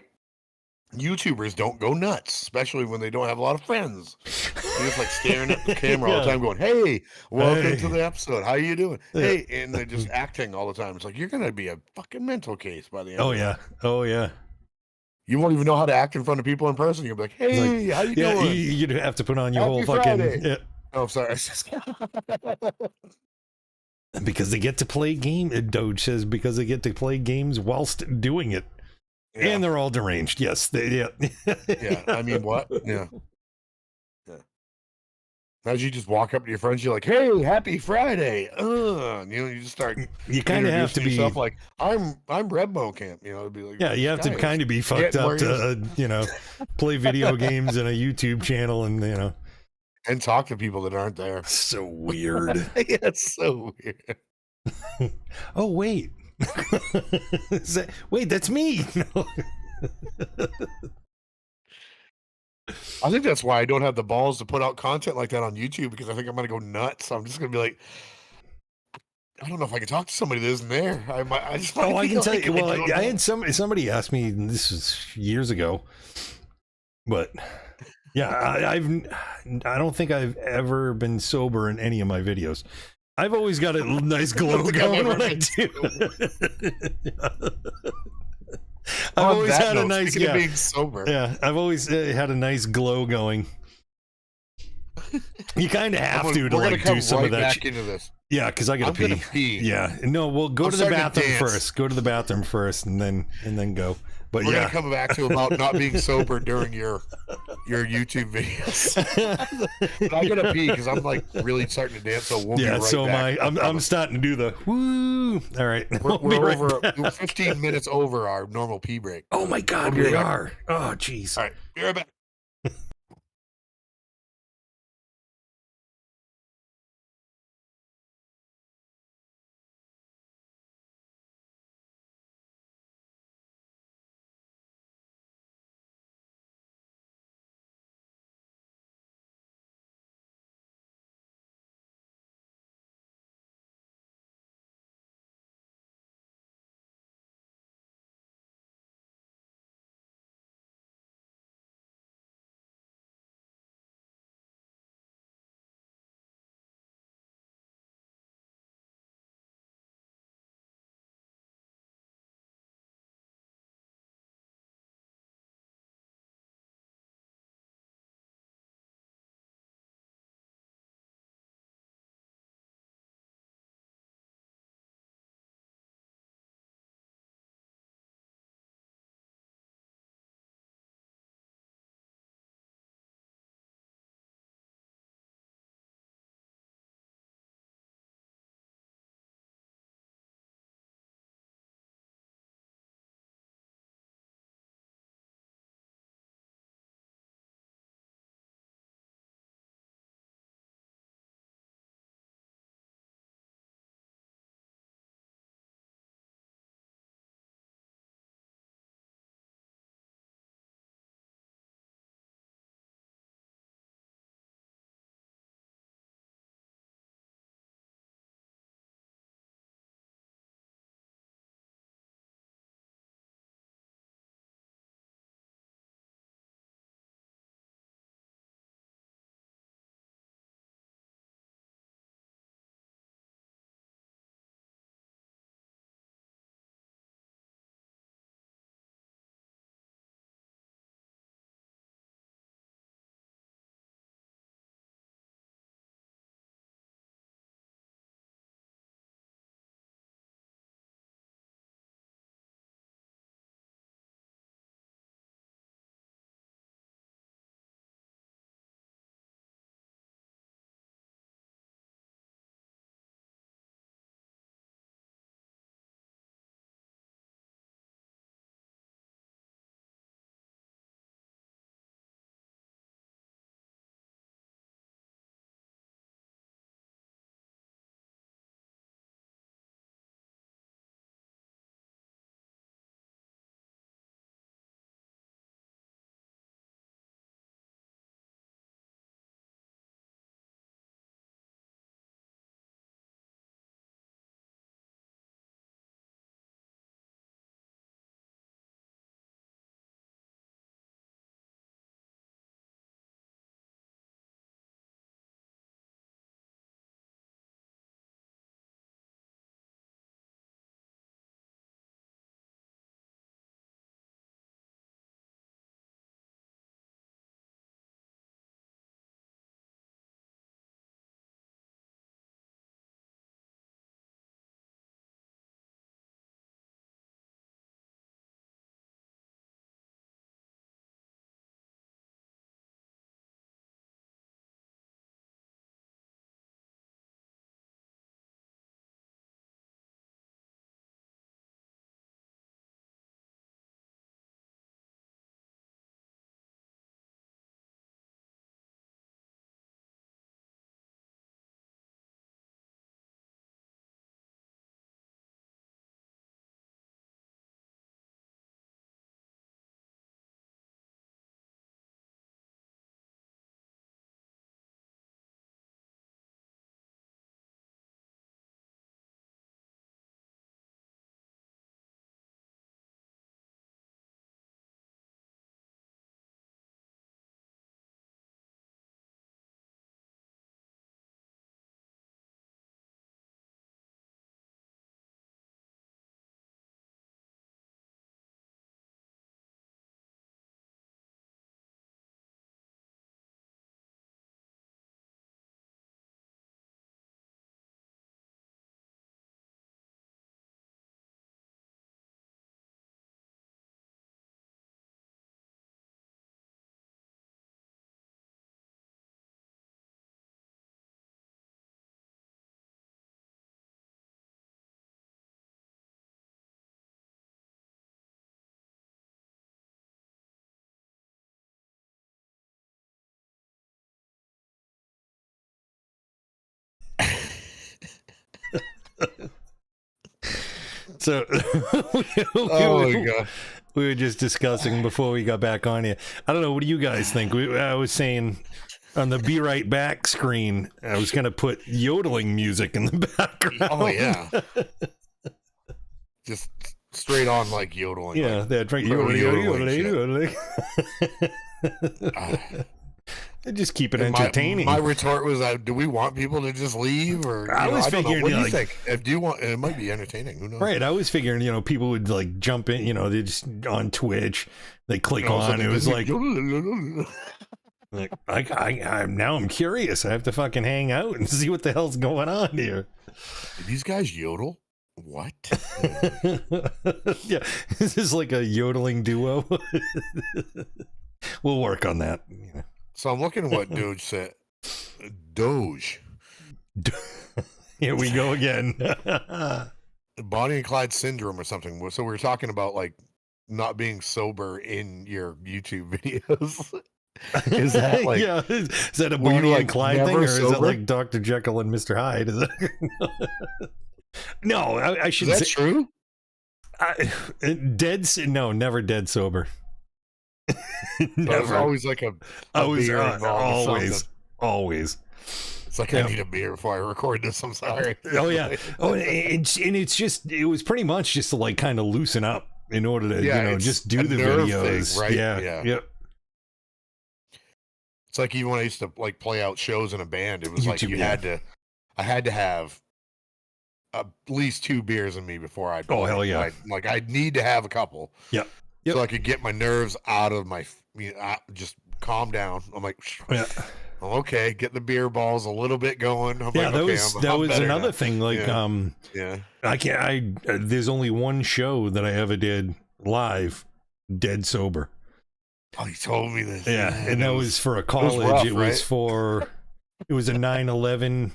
YouTubers don't go nuts, especially when they don't have a lot of friends. They're just staring at the camera all the time going, hey, welcome to the episode. How you doing? Hey, and they're just acting all the time. It's like, you're going to be a fucking mental case by the end of it. Oh, yeah. You won't even know how to act in front of people in person. You'll be like, hey, how you doing? You'd have to put on your Happy whole Friday. fucking... Yeah. Oh, sorry. Because they get to play Doge says because they get to play games whilst doing it. Yeah. And they're all deranged. Yes. Yeah. I mean, what? Yeah. As you just walk up to your friends, you're like, "Hey, happy Friday!" You just start You kind of have to introducing yourself be, like, "I'm Red Bone Camp." It'd be like, yeah, you "This have to guy is kind of be fucked getting up where he is," to, play video games and a YouTube channel and. and talk to people that aren't there. So weird. Yeah, it's so weird. Oh, wait. Wait, that's me. No. I think that's why I don't have the balls to put out content like that on YouTube, because I think I'm gonna go nuts. I'm just gonna be like, I don't know if I can talk to somebody that isn't there. I just might Oh, I can feel tell like you. Well, don't I know. had somebody ask me, and this was years ago, but yeah, I don't think I've ever been sober in any of my videos. I've always got a nice glow think I've going ever when I been do. I've On always that had a note, nice, speaking of yeah, being sober, yeah. I've always had a nice glow going. You kind of have we're to gonna like come do some right of that. back into this. Yeah, because I gotta I'm gonna pee. pee. Yeah, no, we'll go I'm to the starting to bathroom dance. first. Go to the bathroom first, and then go. But We're yeah, gonna come back to about not being sober during your YouTube videos. But I gotta pee because I'm like really starting to dance. So we'll be yeah. right So back. I'm starting to do the woo. All right, We're, we'll be we're right over back. we're 15 minutes over our normal pee break. Oh my God, We'll be we right back. are. Oh, jeez. All right, be right back. So Oh my god. we were just discussing before we got back on here. I don't know. What do you guys think? I was saying on the Be Right Back screen, I was going to put yodeling music in the background. Oh yeah. Just straight on like yodeling. Yeah, like, that's right. Yodeling. Just keep it entertaining. My retort was, do we want people to just leave, or I was figuring, what do you think? If do you want, it might be entertaining. Who knows? Right, I was figuring, people would like jump in. They just on Twitch, they click on. It was like, I'm curious. I have to fucking hang out and see what the hell's going on here. Did these guys yodel? What? Yeah, this is like a yodeling duo. We'll work on that. So I'm looking at what Doge said. Doge. Here we go again. Bonnie and Clyde syndrome or something. So we're talking about like not being sober in your YouTube videos. Is that like, yeah? Is that a Bonnie and Clyde thing, or is it like Dr. Jekyll and Mr. Hyde? Is that... No, I should. Is that true? No, never dead sober. Never. Always like a beer involved. Always. It's like, I need a beer before I record this. I'm sorry. Oh yeah. Oh, it was pretty much just to like kind of loosen up in order to just do the videos, thing, right? Yeah. Yep. It's like even when I used to like play out shows in a band, it was YouTube, like I had to have at least 2 beers in me before I'd play. Oh hell yeah. I'd need to have a couple. Yep. So I could get my nerves out of my, just calm down. I'm like, yeah. I'm okay. Get the beer balls a little bit going. I'm that was another now. thing. Like, I can't. There's only one show that I ever did live, dead sober. Oh, you told me this. Yeah, and that was for a college. It was for. It was a 9/11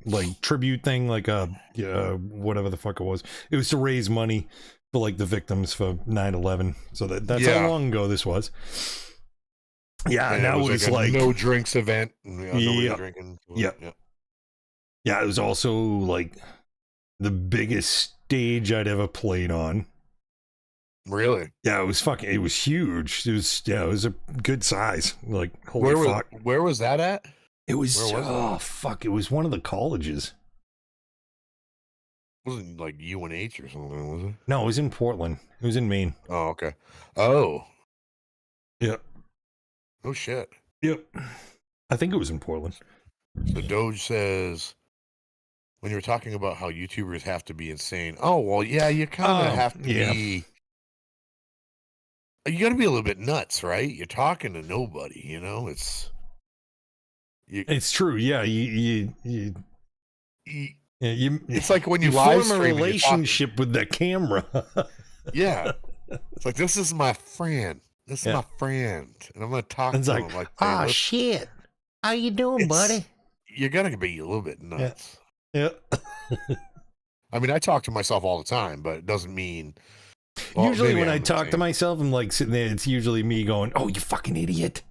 like tribute thing, like whatever the fuck it was. It was to raise money for like the victims for 9/11. So that's how long ago this was. Yeah, and that was like no drinks event. Nobody drinking. Yeah. It was also like the biggest stage I'd ever played on. Really? Yeah, it was huge. It was a good size. Like, holy fuck. Where was that at? It was, it was one of the colleges. It wasn't like UNH or something, was it? No, it was in Portland. It was in Maine. Oh, okay. Oh. Yep. Oh, shit. Yep. I think it was in Portland. So Doge says, when you were talking about how YouTubers have to be insane. Oh, well, yeah, you kind of have to be. You got to be a little bit nuts, right? You're talking to nobody, It's true. Yeah. It's like when you live form a relationship with the camera. Yeah. It's like, this is my friend. This is my friend. And I'm going to talk to him like, oh, shit. How you doing, buddy? You got to be a little bit nuts. Yeah. I mean, I talk to myself all the time, but it doesn't mean... Well, usually when I talk to myself, I'm like sitting there, it's usually me going, oh, you fucking idiot.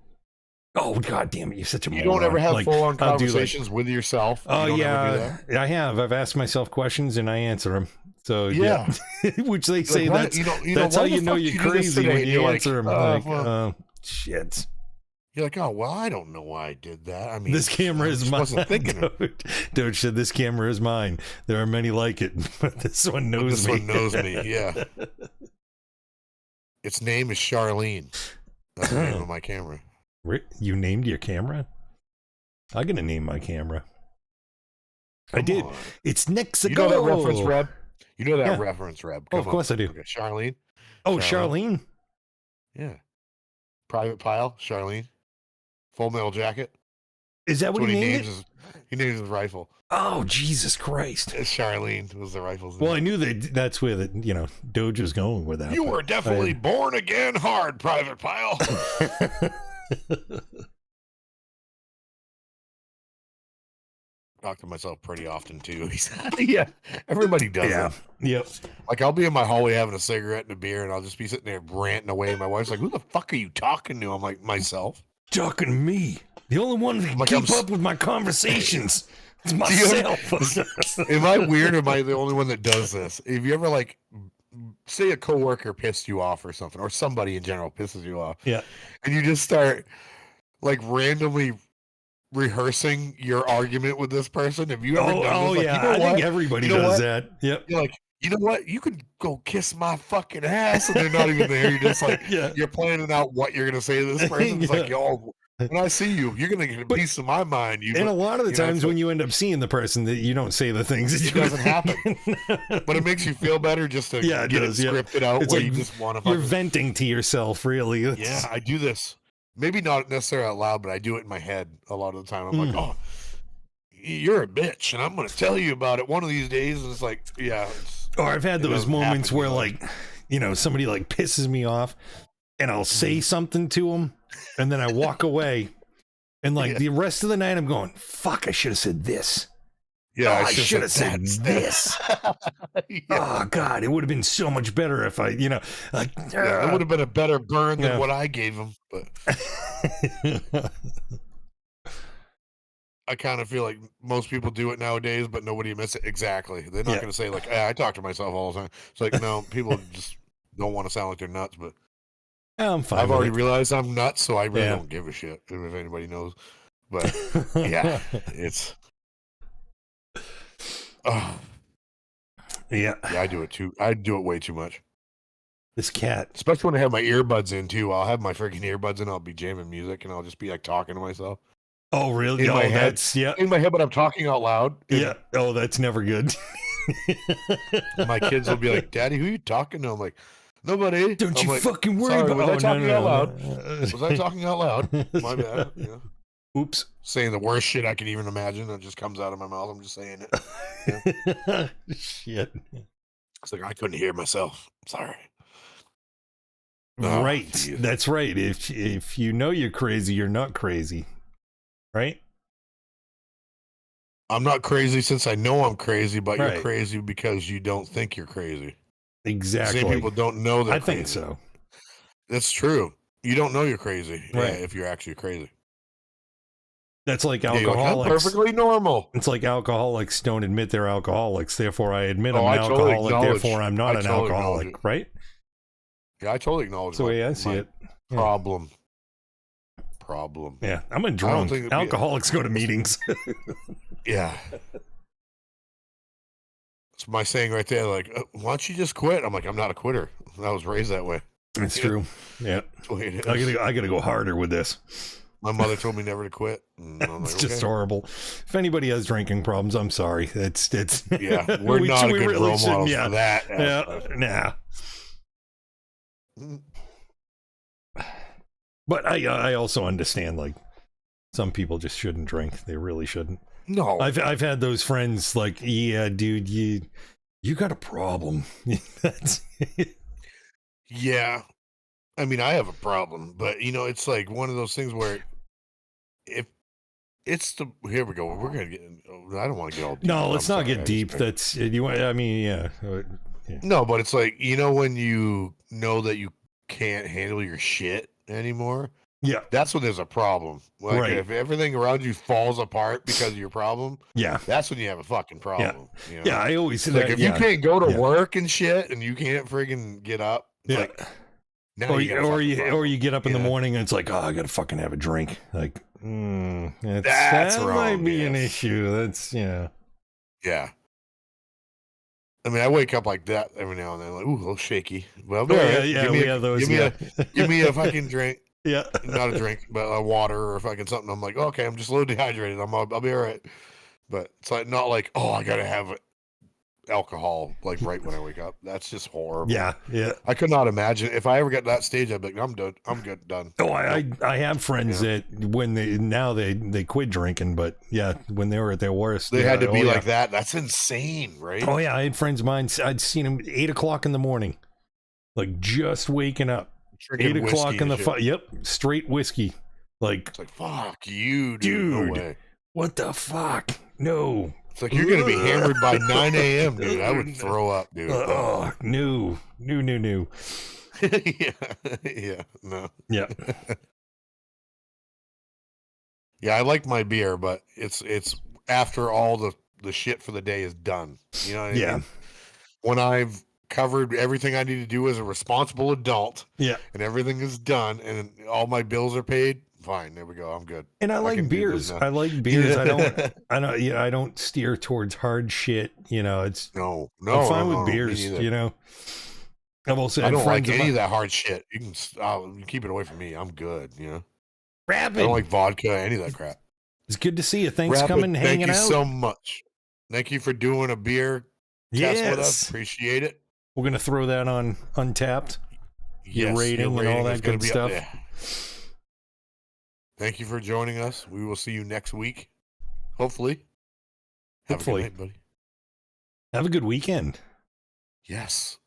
Oh, God damn it, you're such a moron. You don't ever have full-on conversations with yourself? Oh, yeah, I have. I've asked myself questions and I answer them. So, yeah. Which they say that's how you know you're crazy when you answer them. Shit. You're like, oh, well, I don't know why I did that. I mean, this camera is mine. Wasn't thinking Doge said, this camera is mine. There are many like it, but this one knows me. This one knows me, yeah. Its name is Charlene. That's the name of my camera. You named your camera? I'm going to name my camera. I did. It's Nixico. You know that reference, Reb? You know that reference, Reb? Of course I do. Okay. Charlene? Oh, Charlene? Yeah. Private Pile, Charlene. Full Metal Jacket. Is that what he named it? He named his rifle. Oh, Jesus Christ. Charlene was the rifle's name. Well, I knew that's where Doge was going with that. You were definitely born again hard, Private Pile. Talk to myself pretty often too. Yeah, everybody does it. Yep. Like I'll be in my hallway having a cigarette and a beer, and I'll just be sitting there ranting away. And my wife's like, "Who the fuck are you talking to?" I'm like, "Myself." talking to me. The only one that can keep up with my conversations is myself. Am I weird or am I the only one that does this? If you ever like, say a coworker pissed you off or something, or somebody in general pisses you off. Yeah. And you just start like randomly rehearsing your argument with this person. Have you ever done this? Like, yeah. You know I think everybody does that. Yep. You're like, you know what? You could go kiss my fucking ass, and they're not even there. You're just like, you're planning out what you're gonna say to this person. It's like, yo, when I see you, you're gonna get a piece of my mind. And a lot of the times when you end up seeing the person, that you don't say the things. It doesn't happen, but it makes you feel better just to get it scripted out. It's where like you just want to. You're venting to yourself, really. Yeah, I do this. Maybe not necessarily out loud, but I do it in my head a lot of the time. I'm like, oh, you're a bitch, and I'm going to tell you about it one of these days. And it's like, yeah. Or I've had those moments where, like, you know, somebody like pisses me off, and I'll say something to them, and then I walk away, and like the rest of the night, I'm going, fuck, I should have said this. Yeah, I should have said this. Oh God, it would have been so much better if I, you know, like it would have been a better burn than what I gave him. But I kind of feel like most people do it nowadays, but nobody admits it. Exactly. They're not going to say like, hey, I talk to myself all the time. It's like, no, people just don't want to sound like they're nuts. But I'm fine. I've already realized I'm nuts, so I really don't give a shit if anybody knows. But yeah, it's. Yeah, I do it too. I do it way too much. This cat, especially when I have my earbuds in too. I'll have my freaking earbuds in. I'll be jamming music, and I'll just be like talking to myself. Oh, really? In my head, in my head, but I'm talking out loud. Yeah. Oh, that's never good. My kids will be like, "Daddy, who are you talking to?" I'm like, "Nobody." Don't you like, fucking worry about. Was I talking out loud? Was I talking out loud? My bad. Yeah. Oops. Saying the worst shit I can even imagine. That just comes out of my mouth. I'm just saying it. Yeah. Shit. It's like I couldn't hear myself. Sorry. Right. That's right. If you know you're crazy, you're not crazy. Right? I'm not crazy since I know I'm crazy, but you're crazy because you don't think you're crazy. Exactly. Some people don't know they're crazy. I think so. That's true. You don't know you're crazy if you're actually crazy. That's like alcoholics. Like, perfectly normal. It's like alcoholics don't admit they're alcoholics. Therefore, I admit I'm an alcoholic. Therefore, I'm not an alcoholic. Right? Yeah, I totally acknowledge that's the way I see it. Problem. Yeah, I'm a drunk. Alcoholics go to meetings. Yeah. It's my saying right there. Like, why don't you just quit? I'm like, I'm not a quitter. I was raised that way. It's true. Yeah. That's the way it is. I gotta go harder with this. My mother told me never to quit. It's just horrible. If anybody has drinking problems, I'm sorry. It's yeah. We're not a good role models for that. Yeah. But I also understand, like, some people just shouldn't drink. They really shouldn't. No. I've had those friends like, yeah, dude, you got a problem. Yeah. I mean, I have a problem, but you know, it's like one of those things where if it's the here we go. We're gonna get. I don't want to get all deep. No, let's not get deep. That's you. I mean, yeah. No, but it's like, you know, when you know that you can't handle your shit anymore. Yeah, that's when there's a problem. Like if everything around you falls apart because of your problem, that's when you have a fucking problem. Yeah, you know? Yeah. I always say like that, if you can't go to work and shit, and you can't friggin' get up, like. Or you get up in the morning and it's like, oh, I gotta fucking have a drink. Like, that wrong. Might be an issue. That's Yeah. I mean, I wake up like that every now and then, like, ooh, a little shaky. Well, we have those. Give me a fucking drink. Yeah, not a drink, but a water or fucking something. I'm like, okay, I'm just a little dehydrated. I'll be all right. But it's like not like, oh, I gotta have alcohol like right when I wake up. That's just horrible. Yeah. I could not imagine if I ever get to that stage. I'd be like, I'm done. I'm good. Done. Oh, I have friends that when they quit drinking, but yeah, when they were at their worst, they had to be like that. That's insane, right? Oh yeah, I had friends of mine. I'd seen them 8 o'clock in the morning, like just waking up. 8 o'clock in the yep, straight whiskey. Like it's like fuck you, dude. No way. What the fuck? No. It's like you're gonna be hammered by 9 a.m., dude. I would throw up, dude. No. Yeah, no. Yeah. Yeah, I like my beer, but it's after all the shit for the day is done. You know what I Yeah. mean? When I've covered everything I need to do as a responsible adult, Yeah. and everything is done, and all my bills are paid, fine. There we go. I'm good. And I like can do this beers. now. I like beers. Yeah. I don't steer towards hard shit. You know, No, I'm fine with me beers. neither. You know, I've also I had don't like friends of any mine. of that hard shit. You can you keep it away from me. I'm good. You know, I Rapid. don't like vodka, any of that crap. It's good to see you. Thanks Rapid, coming, hanging thank you out. so much. Thank you for doing a beer test with us. Appreciate it. We're gonna throw that on Untapped. Your rating and all that good stuff. Thank you for joining us. We will see you next week. Hopefully. Have a good night, buddy. Have a good weekend. Yes.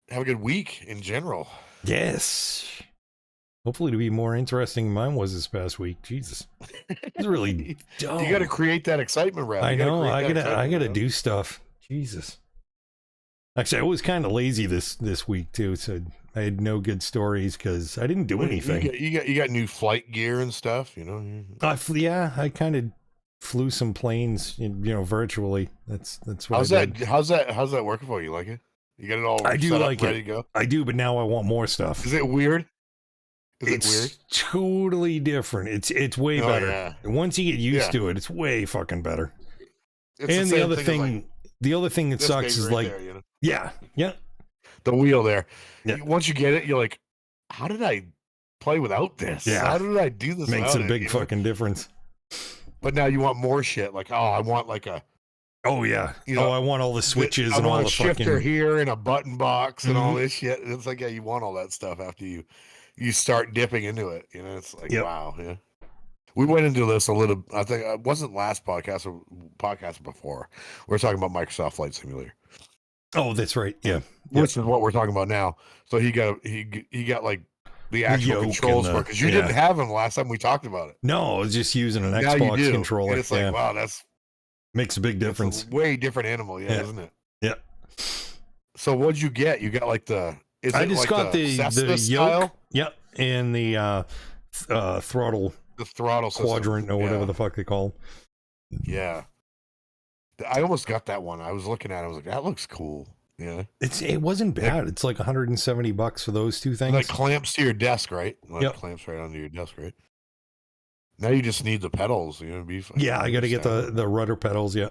Have a good week in general. Yes. Hopefully to be more interesting than mine was this past week. Jesus. It's really dumb. You got to create that excitement, Rap. I know. I gotta do stuff. Jesus. Actually, I was kind of lazy this week too, so I had no good stories because I didn't do anything. You got new flight gear and stuff, you know. I kind of flew some planes, virtually. That's what. How's that working for you? Like it? You got it all I do set like up, ready it. to go? I do, but now I want more stuff. Is it weird? It's totally different. It's way better. Yeah. Once you get used to it, it's way fucking better. It's and the other thing that sucks is like, there, you know? yeah, the wheel there. Yeah. Once you get it, you're like, how did I play without this? Yeah. How did I do this? Makes a big fucking difference. But now you want more shit. Like, I want like a. Oh yeah. I want all the switches and all the shifter fucking here and a button box and all this shit. It's like, yeah, you want all that stuff after you start dipping into it. You know, it's like, wow, yeah. We went into this a little. I think it wasn't last podcast or podcast before. We were talking about Microsoft Flight Simulator. Oh, that's right. Yeah, which is what we're talking about now. So he got like the actual controls for it because you didn't have them last time we talked about it. No, I was just using an Xbox controller. And it's like, wow, that's makes a big difference. A way different animal, isn't it? Yeah. So what'd you get? You got like the. I just got the yoke. Yep, and the throttle. The throttle quadrant or whatever the fuck they call. Yeah. I almost got that one. I was looking at it. I was like, that looks cool. Yeah. It wasn't bad. It's like $170 for those two things. Like clamps to your desk, right? Clamps right onto your desk, right? Now you just need the pedals. You know, I got to get the rudder pedals. Yeah.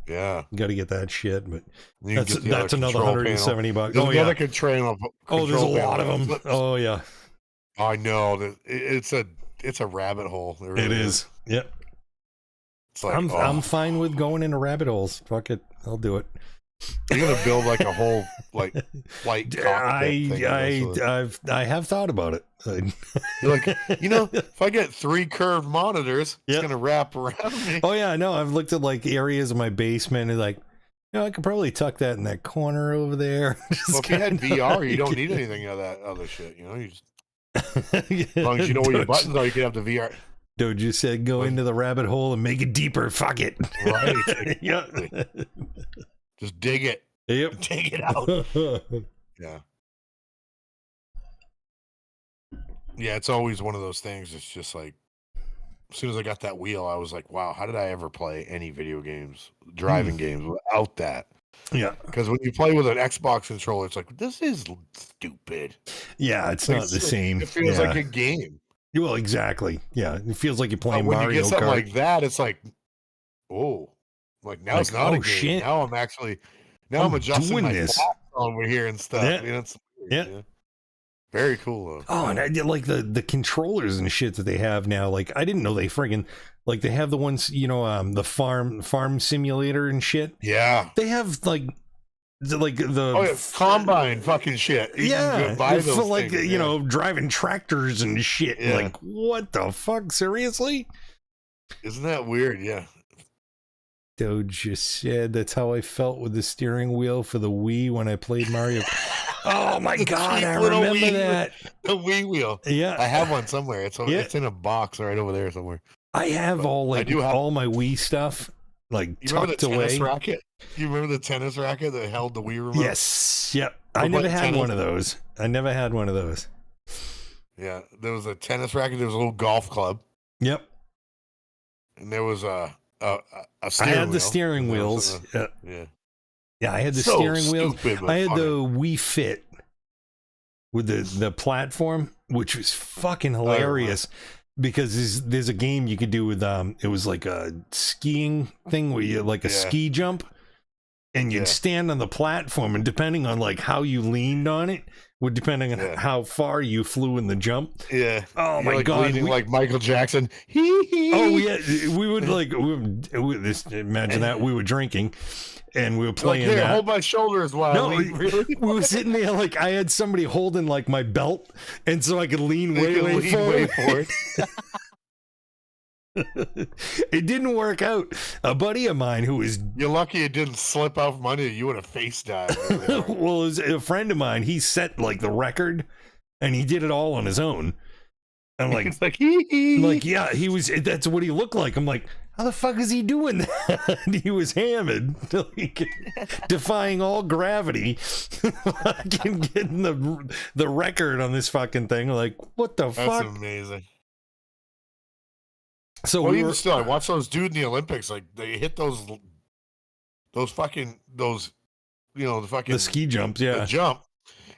Yeah. Got to get that shit, but that's another $170. There's another control. There's a lot of them. Oh yeah. I know. It's a rabbit hole. It is. Yep. It's like, I'm fine with going into rabbit holes. Fuck it. I'll do it. You're gonna build like a whole like flight cockpit thing. I have thought about it. You're like, if I get 3 curved monitors, it's gonna wrap around me. Oh yeah, I know. I've looked at like areas of my basement and like, I could probably tuck that in that corner over there. Well, if you had VR, you don't need anything of that other shit. You just as long as you know where your buttons are, you can have the VR. Doge said, "Go into the rabbit hole and make it deeper." Fuck it. Right. Exactly. Just dig it. Yep. Dig it out. Yeah. Yeah, it's always one of those things. It's just like, as soon as I got that wheel, I was like, wow, how did I ever play any video games, driving games without that? Yeah. Because when you play with an Xbox controller, it's like, this is stupid. Yeah, it's not the same. It feels like a game. Well, exactly. Yeah, it feels like you're playing Mario Kart. When you get something like that, it's like, now it's not a game. Shit. Now I'm adjusting my clock over here and stuff. Yeah. It's weird, yeah. Very cool though. Oh, and I did like the controllers and shit that they have now. Like, I didn't know they friggin' like they have the ones, the farm simulator and shit. Yeah. They have like the combine fucking shit. You can buy those for like things, driving tractors and shit. Yeah. Like, what the fuck? Seriously? Isn't that weird? Yeah. Doge just said that's how I felt with the steering wheel for the Wii when I played Mario. Oh my god, I remember that. The Wii wheel. Yeah. I have one somewhere. It's in a box right over there somewhere. I have all my Wii stuff like tucked away. Tennis racket? You remember the tennis racket that held the Wii remote? Yes. Yep. I never had one of those. Yeah. There was a tennis racket. There was a little golf club. Yep. and there was a I steering had the wheel. steering And there wheels. was yeah. Yeah, I had the So steering wheels. stupid, but I had funny. the Wii Fit with the platform, which was fucking hilarious because there's a game you could do with it was like a skiing thing where you like a ski jump and you'd stand on the platform, and depending on like how you leaned on it would depending on how far you flew in the jump. Yeah. Oh my like god. Leaning like Michael Jackson. We would like imagine that we were drinking and we were playing like, here, that. hold my shoulders while I lean really we were sitting there like I had somebody holding like my belt, and so I could lean way forward. It didn't work out. A buddy of mine who was you're lucky it didn't slip out from under you. You would have face dived. well, it was a friend of mine. He set like the record, and he did it all on his own. I'm like, it's like, hee. Like, yeah, he was. That's what he looked like. I'm like, how the fuck is he doing that? He was hammered, like, defying all gravity, fucking getting the record on this fucking thing. Like, what the fuck? That's amazing. So well, even still, I watch those dudes in the Olympics. Like, they hit those fucking the ski jumps, yeah, the jump,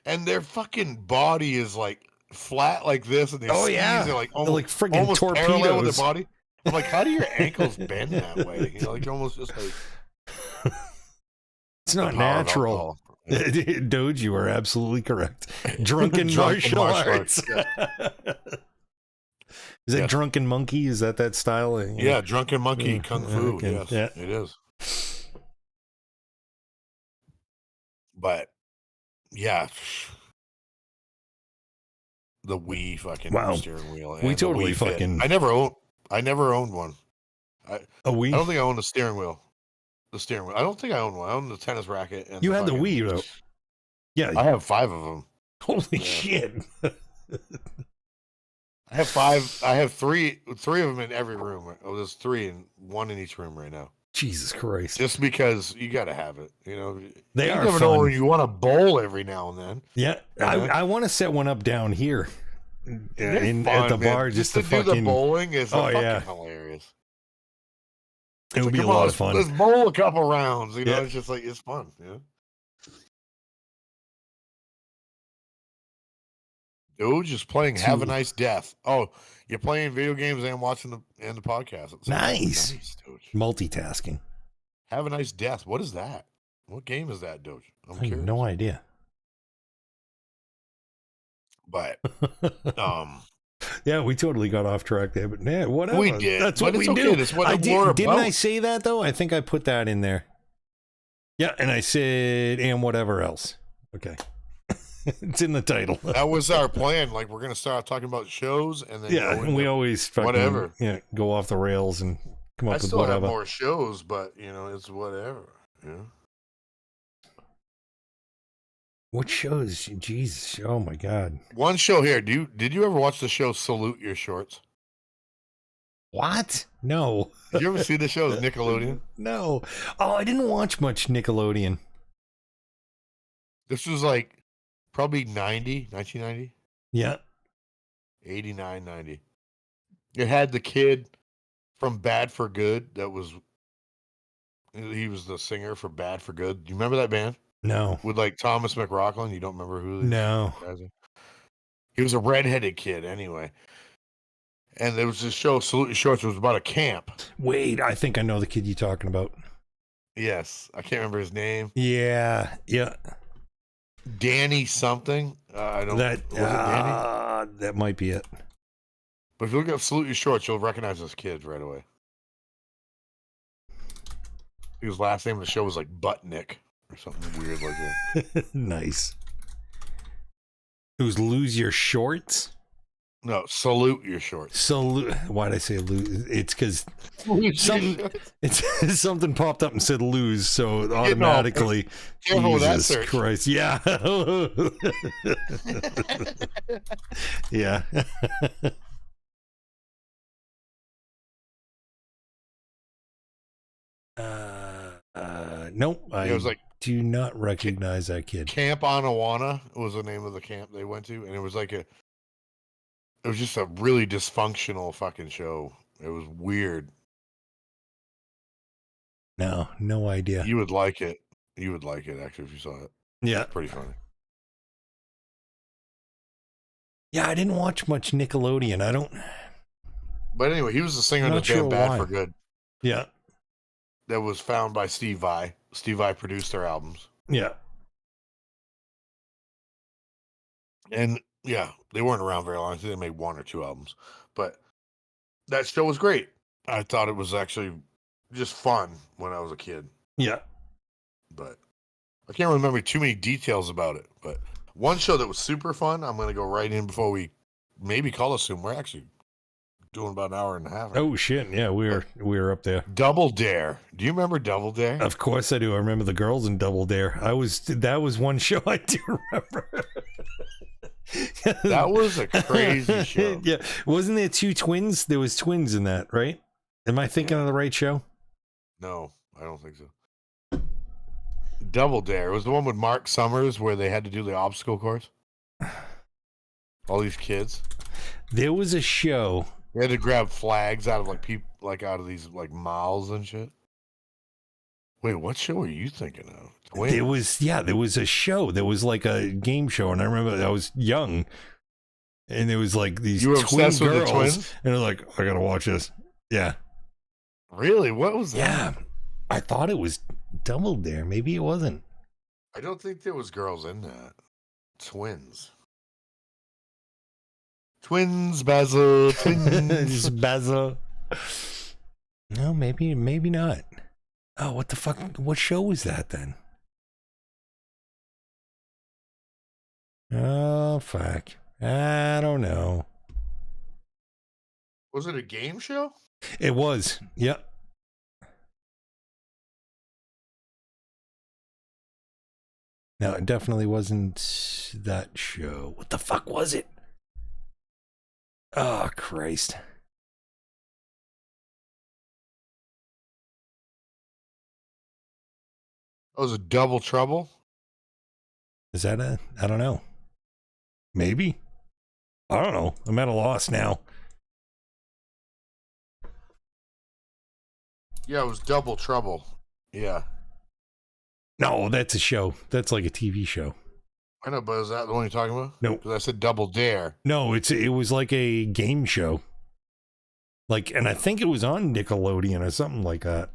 and their fucking body is like flat like this, and their skis are like almost, like friggin' almost parallel torpedoes with their body. I'm like, how do your ankles bend that way? You know, like almost just like it's not natural. Doge, you are absolutely correct. Drunken martial arts. Is that Drunken Monkey? Is that style? Yeah, Drunken Monkey Kung Fu. Okay. Yes, it is. But yeah, the Wii fucking steering wheel. We totally fucking. I never owned one. A Wii? I don't think I owned a steering wheel. The steering wheel. I don't think I owned one. I owned the tennis racket. And you had the Wii, though. Yeah, I have 5 of them. Holy shit! I have 5. I have 3 of them in every room. Oh, there's 3 and 1 in each room right now. Jesus Christ! Just because you got to have it, you know. They are never fun. know when you want to bowl every now and then. Yeah, I want to set one up down here at the bar just to do the bowling is fucking hilarious. It would be a lot of fun. Let's bowl a couple rounds. You know, it's just like it's fun. You know. Dude, just playing Have a Nice Death. Oh, you're playing video games and watching the podcast. Nice, Doge. Multitasking. Have a Nice Death. What is that? What game is that, Doge? I have no idea. But yeah, we totally got off track there. But yeah, whatever. We did. That's what we do. That's what didn't I say that though? I think I put that in there. Yeah, and I said and whatever else. Okay. It's in the title. That was our plan. Like, we're gonna start talking about shows, and then and we always fucking, whatever. Yeah, go off the rails and come up with still whatever. Have more shows, but you know, it's whatever. Yeah. What shows? Jesus! Oh my God! One show here. Did you ever watch the show Salute Your Shorts? What? No. Did you ever see the show? Nickelodeon? No. Oh, I didn't watch much Nickelodeon. This was like. Probably 1990. Yeah. 89, 90. It had the kid from Bad for Good he was the singer for Bad for Good. Do you remember that band? No. With like Thomas McRocklin? You don't remember who? No. He was a redheaded kid anyway. And there was this show, Salute Your Shorts. It was about a camp. Wait, I think I know the kid you're talking about. Yes. I can't remember his name. Yeah. Yeah. Danny something. I don't know. Was it Danny? That might be it. But if you look up Salute Your Shorts, you'll recognize this kid right away. His last name of the show was like Buttnick or something weird like that. Nice. It was Lose Your Shorts? No, Salute Your Shorts. Why'd I say lose? It's because something popped up and said lose, so automatically. Jesus Christ! Yeah, yeah. Nope. I was like, do not recognize that kid. Camp Anawana was the name of the camp they went to, and it was like it was just a really dysfunctional fucking show. It was weird. No idea. You would like it. You would like it, actually, if you saw it. Yeah. It's pretty funny. Yeah, I didn't watch much Nickelodeon. I don't... But anyway, he was the singer in the Not sure band Bad why. for Good. Yeah. That was found by Steve Vai. Steve Vai produced their albums. Yeah. And yeah, they weren't around very long. I think they made 1 or 2 albums. But that show was great. I thought it was actually just fun when I was a kid. Yeah. But I can't remember too many details about it. But one show that was super fun, I'm going to go right in before we maybe call us soon. We're actually doing about an hour and a half. Oh shit! Yeah, we were up there. Double Dare. Do you remember Double Dare? Of course I do. I remember the girls in Double Dare. That was one show I do remember. That was a crazy show. Yeah, wasn't there 2 twins? There was twins in that, right? Am I thinking of the right show? No, I don't think so. Double Dare. It was the one with Mark Summers where they had to do the obstacle course. All these kids. There was a show. They had to grab flags out of out of these like mouths and shit. Wait, what show are you thinking of? Twins? There was a show. There was like a game show, and I remember I was young, and there was like these You were twin obsessed with the girls, twins? and they're like, I gotta watch this. Yeah. Really? What was that? Yeah. I thought it was Double Dare. Maybe it wasn't. I don't think there was girls in that. Twins. Twins, Basil, twins. Just Basil. No, maybe not. Oh, what the fuck? What show was that then? Oh, fuck. I don't know. Was it a game show? It was. Yep. No, it definitely wasn't that show. What the fuck was it? Oh, Christ. Oh, was it Double Trouble? Is that I don't know. Maybe. I don't know. I'm at a loss now. Yeah, it was Double Trouble. Yeah. No, that's a show. That's like a TV show. I know, but is that the one you're talking about? No. Because I said Double Dare. No, it was like a game show. Like, and I think it was on Nickelodeon or something like that.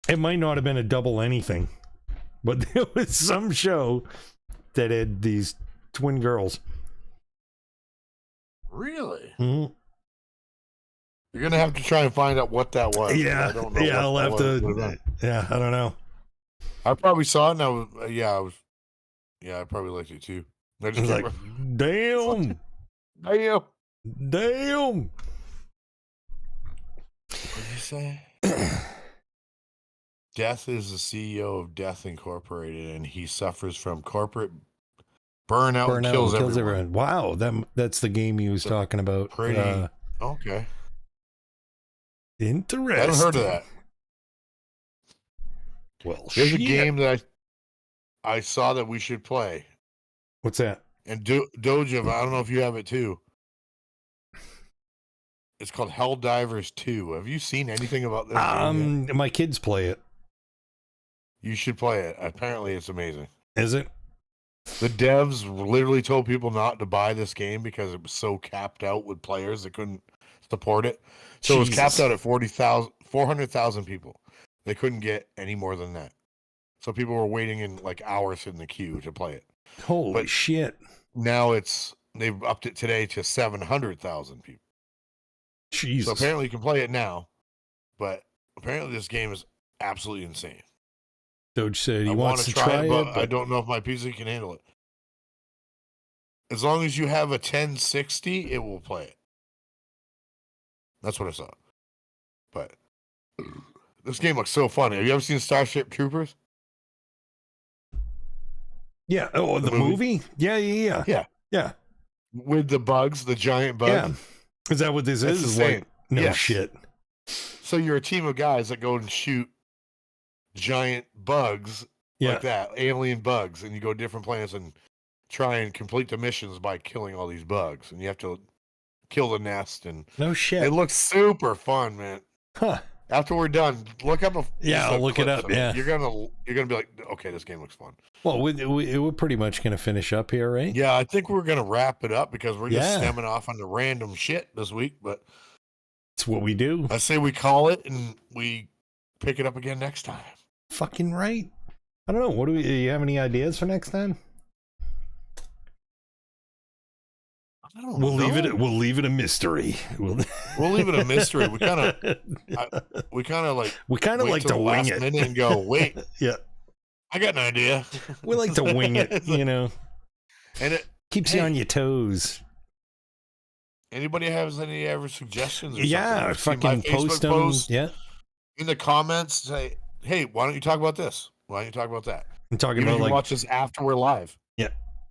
It might not have been a double anything, but there was some show that had these twin girls. Really? Mm-hmm. You're gonna have to try and find out what that was. Yeah, I don't know. yeah, I'll have to. to. Yeah, I don't know. I probably saw it, and I was. I probably liked it too. I I just was like, damn, damn. damn. What did you say? Death is the CEO of Death Incorporated, and he suffers from corporate burnout and kills everyone. Wow, that's the game he was talking about. Pretty okay. Interesting. I haven't heard of that. Well, there's a game that I saw that we should play. What's that? And Doja, I don't know if you have it too. It's called Helldivers 2. Have you seen anything about this game yet? My kids play it. You should play it. Apparently, it's amazing. Is it? The devs literally told people not to buy this game because it was so capped out with players that couldn't support it. So it was capped out at 400,000 people. They couldn't get any more than that. So people were waiting in like hours in the queue to play it. Holy shit. Now they've upped it today to 700,000 people. Jesus. So apparently you can play it now, but apparently this game is absolutely insane. Doge said he I wants to try it, but I don't know if my PC can handle it. As long as you have a 1060, it will play it. That's what I saw. But this game looks so funny. Have you ever seen Starship Troopers? Yeah. Oh, the movie? Yeah. With the bugs, the giant bugs. Yeah. Is that what this That's is? the Like, same. no Yes. shit. So you're a team of guys that go and shoot giant bugs like that, alien bugs, and you go to different planets and try and complete the missions by killing all these bugs. And you have to kill the nest, and No shit. it looks super fun, man. Huh. After we're done, look up I'll look it up. Yeah, you're gonna be like, okay, this game looks fun. Well, we're pretty much gonna finish up here, right? Yeah, I think we're gonna wrap it up because we're just stemming off on the random shit this week. But it's what we do. I say we call it and we pick it up again next time. Fucking right. I don't know. What do you have any ideas for next time? We'll leave it a mystery. We'll leave it a mystery. We kind of like to wing it and go, wait, yeah, I got an idea. We like to wing it, you know, and it keeps you on your toes. Anybody has any ever suggestions? Or yeah, fucking post them. Yeah, in the comments, say, hey, why don't you talk about this? Why don't you talk about that? I'm talking about like watch this after we're live. Yeah.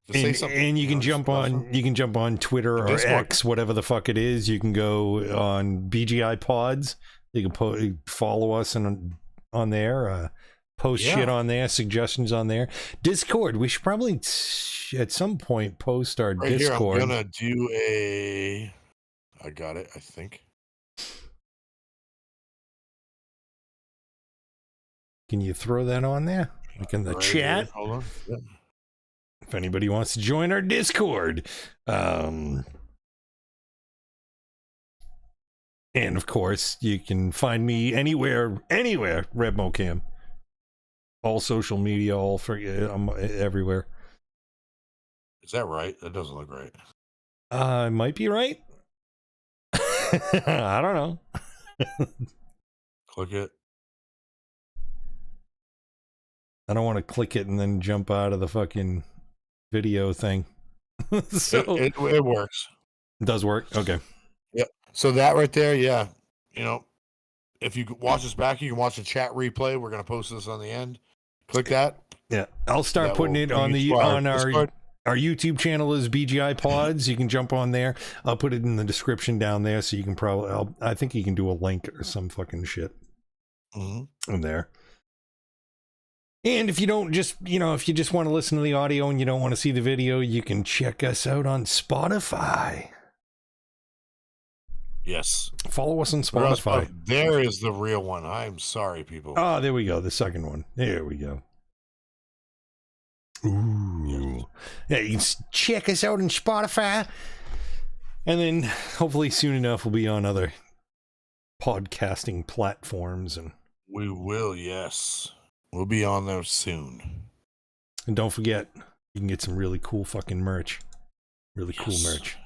Just say something. And you can jump on Twitter or X, whatever the fuck it is. You can go on BGI Pods. You can follow us on there. Post shit on there, suggestions on there. Discord. We should probably at some point post our Discord. Here, I'm gonna do I got it, I think. Can you throw that on there? Like in the chat? Here. Hold on. Yeah. If anybody wants to join our Discord. And of course, you can find me anywhere, RebMoCam. All social media, I'm everywhere. Is that right? That doesn't look right. It might be right. I don't know. Click it. I don't want to click it and then jump out of the fucking video thing. So it works. It does work. Okay. Yep. So that right there, yeah. You know, if you watch this back, you can watch the chat replay. We're gonna post this on the end. Click that. Yeah, I'll start putting it on our YouTube channel is BGI Pods. You can jump on there. I'll put it in the description down there, so you can probably. I think you can do a link or some fucking shit in there. And if you don't if you just want to listen to the audio and you don't want to see the video, you can check us out on Spotify. Yes. Follow us on Spotify. There is the real one. I'm sorry, people. Oh, there we go. The second one. There we go. Ooh. Yeah, you can check us out on Spotify. And then hopefully soon enough we'll be on other podcasting platforms. And we will, yes. We'll be on there soon. And don't forget, you can get some really cool fucking merch. Really cool merch.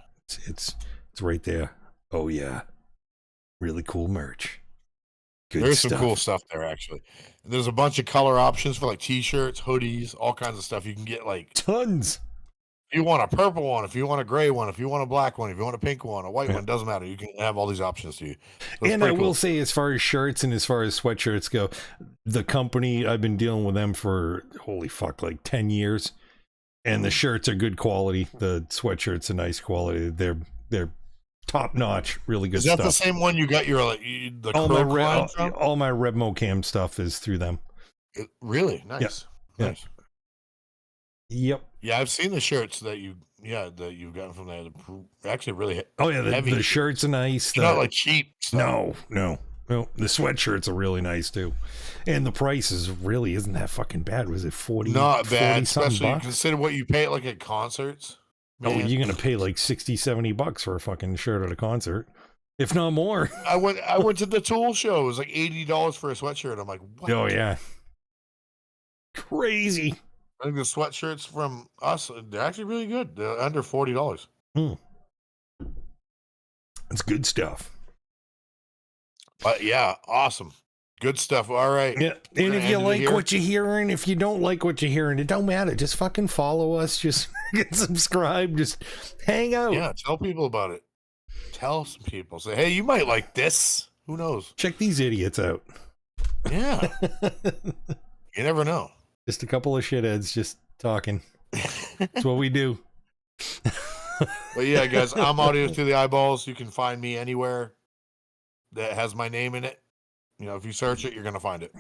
It's right there. Oh yeah. Really cool merch. There's some cool stuff there, actually. There's a bunch of color options for like t-shirts, hoodies, all kinds of stuff. You can get like tons. If you want a purple one, if you want a gray one, if you want a black one, if you want a pink one, a white one, doesn't matter. You can have all these options to you. So and I will say, as far as shirts and as far as sweatshirts go, the company, I've been dealing with them for, holy fuck, like 10 years. And the shirts are good quality. The sweatshirts are nice quality. They're top notch, really good stuff. Is that the same one you got your all my RebMoCam stuff is through them. Really? Nice. Yeah. Nice. Yep. Yeah, I've seen the shirts that you've gotten from there. They're actually really heavy. The shirts are nice. They're not like cheap stuff. No. Well, the sweatshirts are really nice too. And the price isn't that fucking bad. Was it 40? Not bad, especially consider what you pay like at concerts. Man. Oh, you're gonna pay like $60-$70 for a fucking shirt at a concert, if not more. I went to the Tool show. It was like $80 for a sweatshirt. I'm like, what? Oh yeah, crazy. I think the sweatshirts from us, they're actually really good. They're under $40. It's good stuff. But yeah, awesome. Good stuff. All right. Yeah. And if you like what you're hearing, if you don't like what you're hearing, it don't matter. Just fucking follow us. Just get subscribed. Just hang out. Yeah. Tell people about it. Tell some people. Say, hey, you might like this. Who knows? Check these idiots out. Yeah. You never know. Just a couple of shitheads just talking. That's what we do. But yeah, guys, I'm Audio Through the Eyeballs. You can find me anywhere that has my name in it. You know, if you search it, you're going to find it.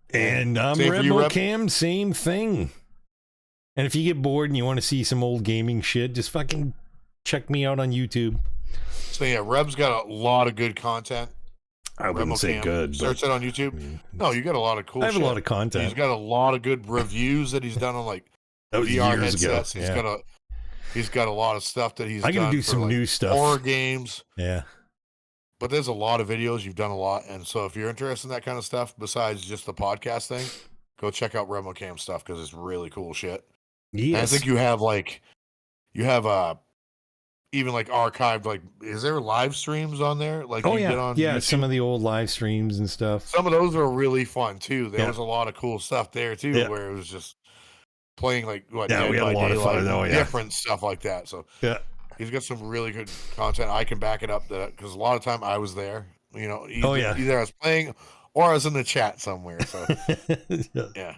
And I'm RebMoCam, same thing. And if you get bored and you want to see some old gaming shit, just fucking check me out on YouTube. So yeah, Reb's got a lot of good content. I wouldn't say good. Search it on YouTube. No, you got a lot of cool. I have a lot of content. He's got a lot of good reviews that he's done on like that was VR years headsets. ago. He's got a lot of stuff that he's. I gotta do some new stuff. Horror games. Yeah. But there's a lot of videos. You've done a lot, and so if you're interested in that kind of stuff, besides just the podcast thing, go check out RemoCam stuff because it's really cool shit. Yes. And I think you have even like archived, like, is there live streams on there? Like, oh you yeah, get on yeah, YouTube? some of the old live streams and stuff. Some of those are really fun too. There was a lot of cool stuff there too, where it was just playing like what? Yeah, we had a lot of fun. Oh yeah, different stuff like that. So yeah, he's got some really good content. I can back it up that because a lot of time I was there. You know, either I was playing or I was in the chat somewhere. So yeah.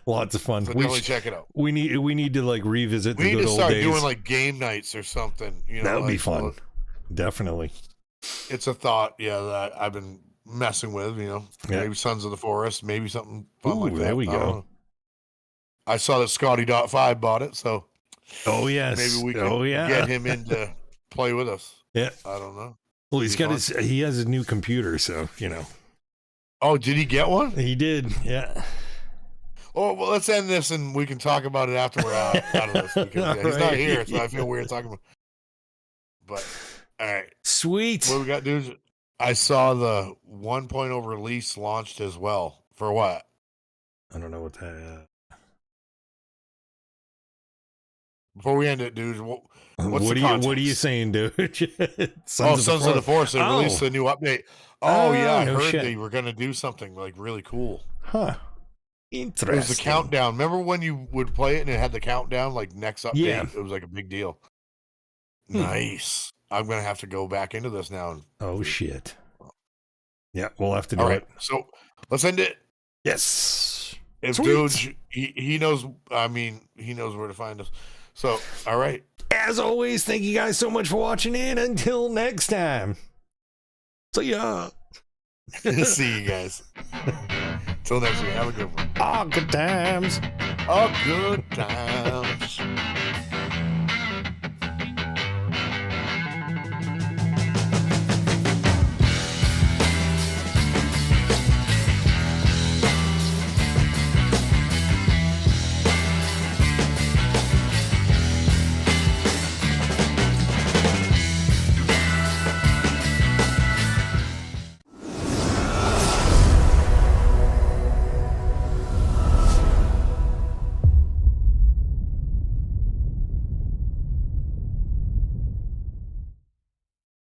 Lots of fun. So definitely check it out. We need to like revisit the good old days. We need to start doing like game nights or something. You know, that would like, be fun. Definitely. It's a thought, that I've been messing with. You know, maybe Sons of the Forest, maybe something fun like that. There we go. I saw that Scotty.5 bought it, so yes, maybe we can get him in to play with us. Yeah, I don't know. Well, he has his new computer, so you know. Oh, did he get one? He did. Yeah. Oh, well, let's end this and we can talk about it after we're out of this. Because he's not here, so I feel weird talking about it. But, all right. Sweet. What we got, dudes? I saw the 1.0 release launched as well. For what? I don't know what that Before we end it, dudes, what are you saying, dude? Sons of the Forest. They released a new update. Oh, yeah. I heard they were going to do something like really cool. Huh. Interesting. It was the countdown. Remember when you would play it and it had the countdown, like next update? Yeah. It was like a big deal. Nice. I'm gonna have to go back into this now. Oh shit. Yeah, we'll have to do it. So let's end it. Yes. If dudes, he knows. I mean, he knows where to find us. So all right. As always, thank you guys so much for watching in. Until next time. See ya. See you guys. Till next week. Have a good one. Good times. Good times.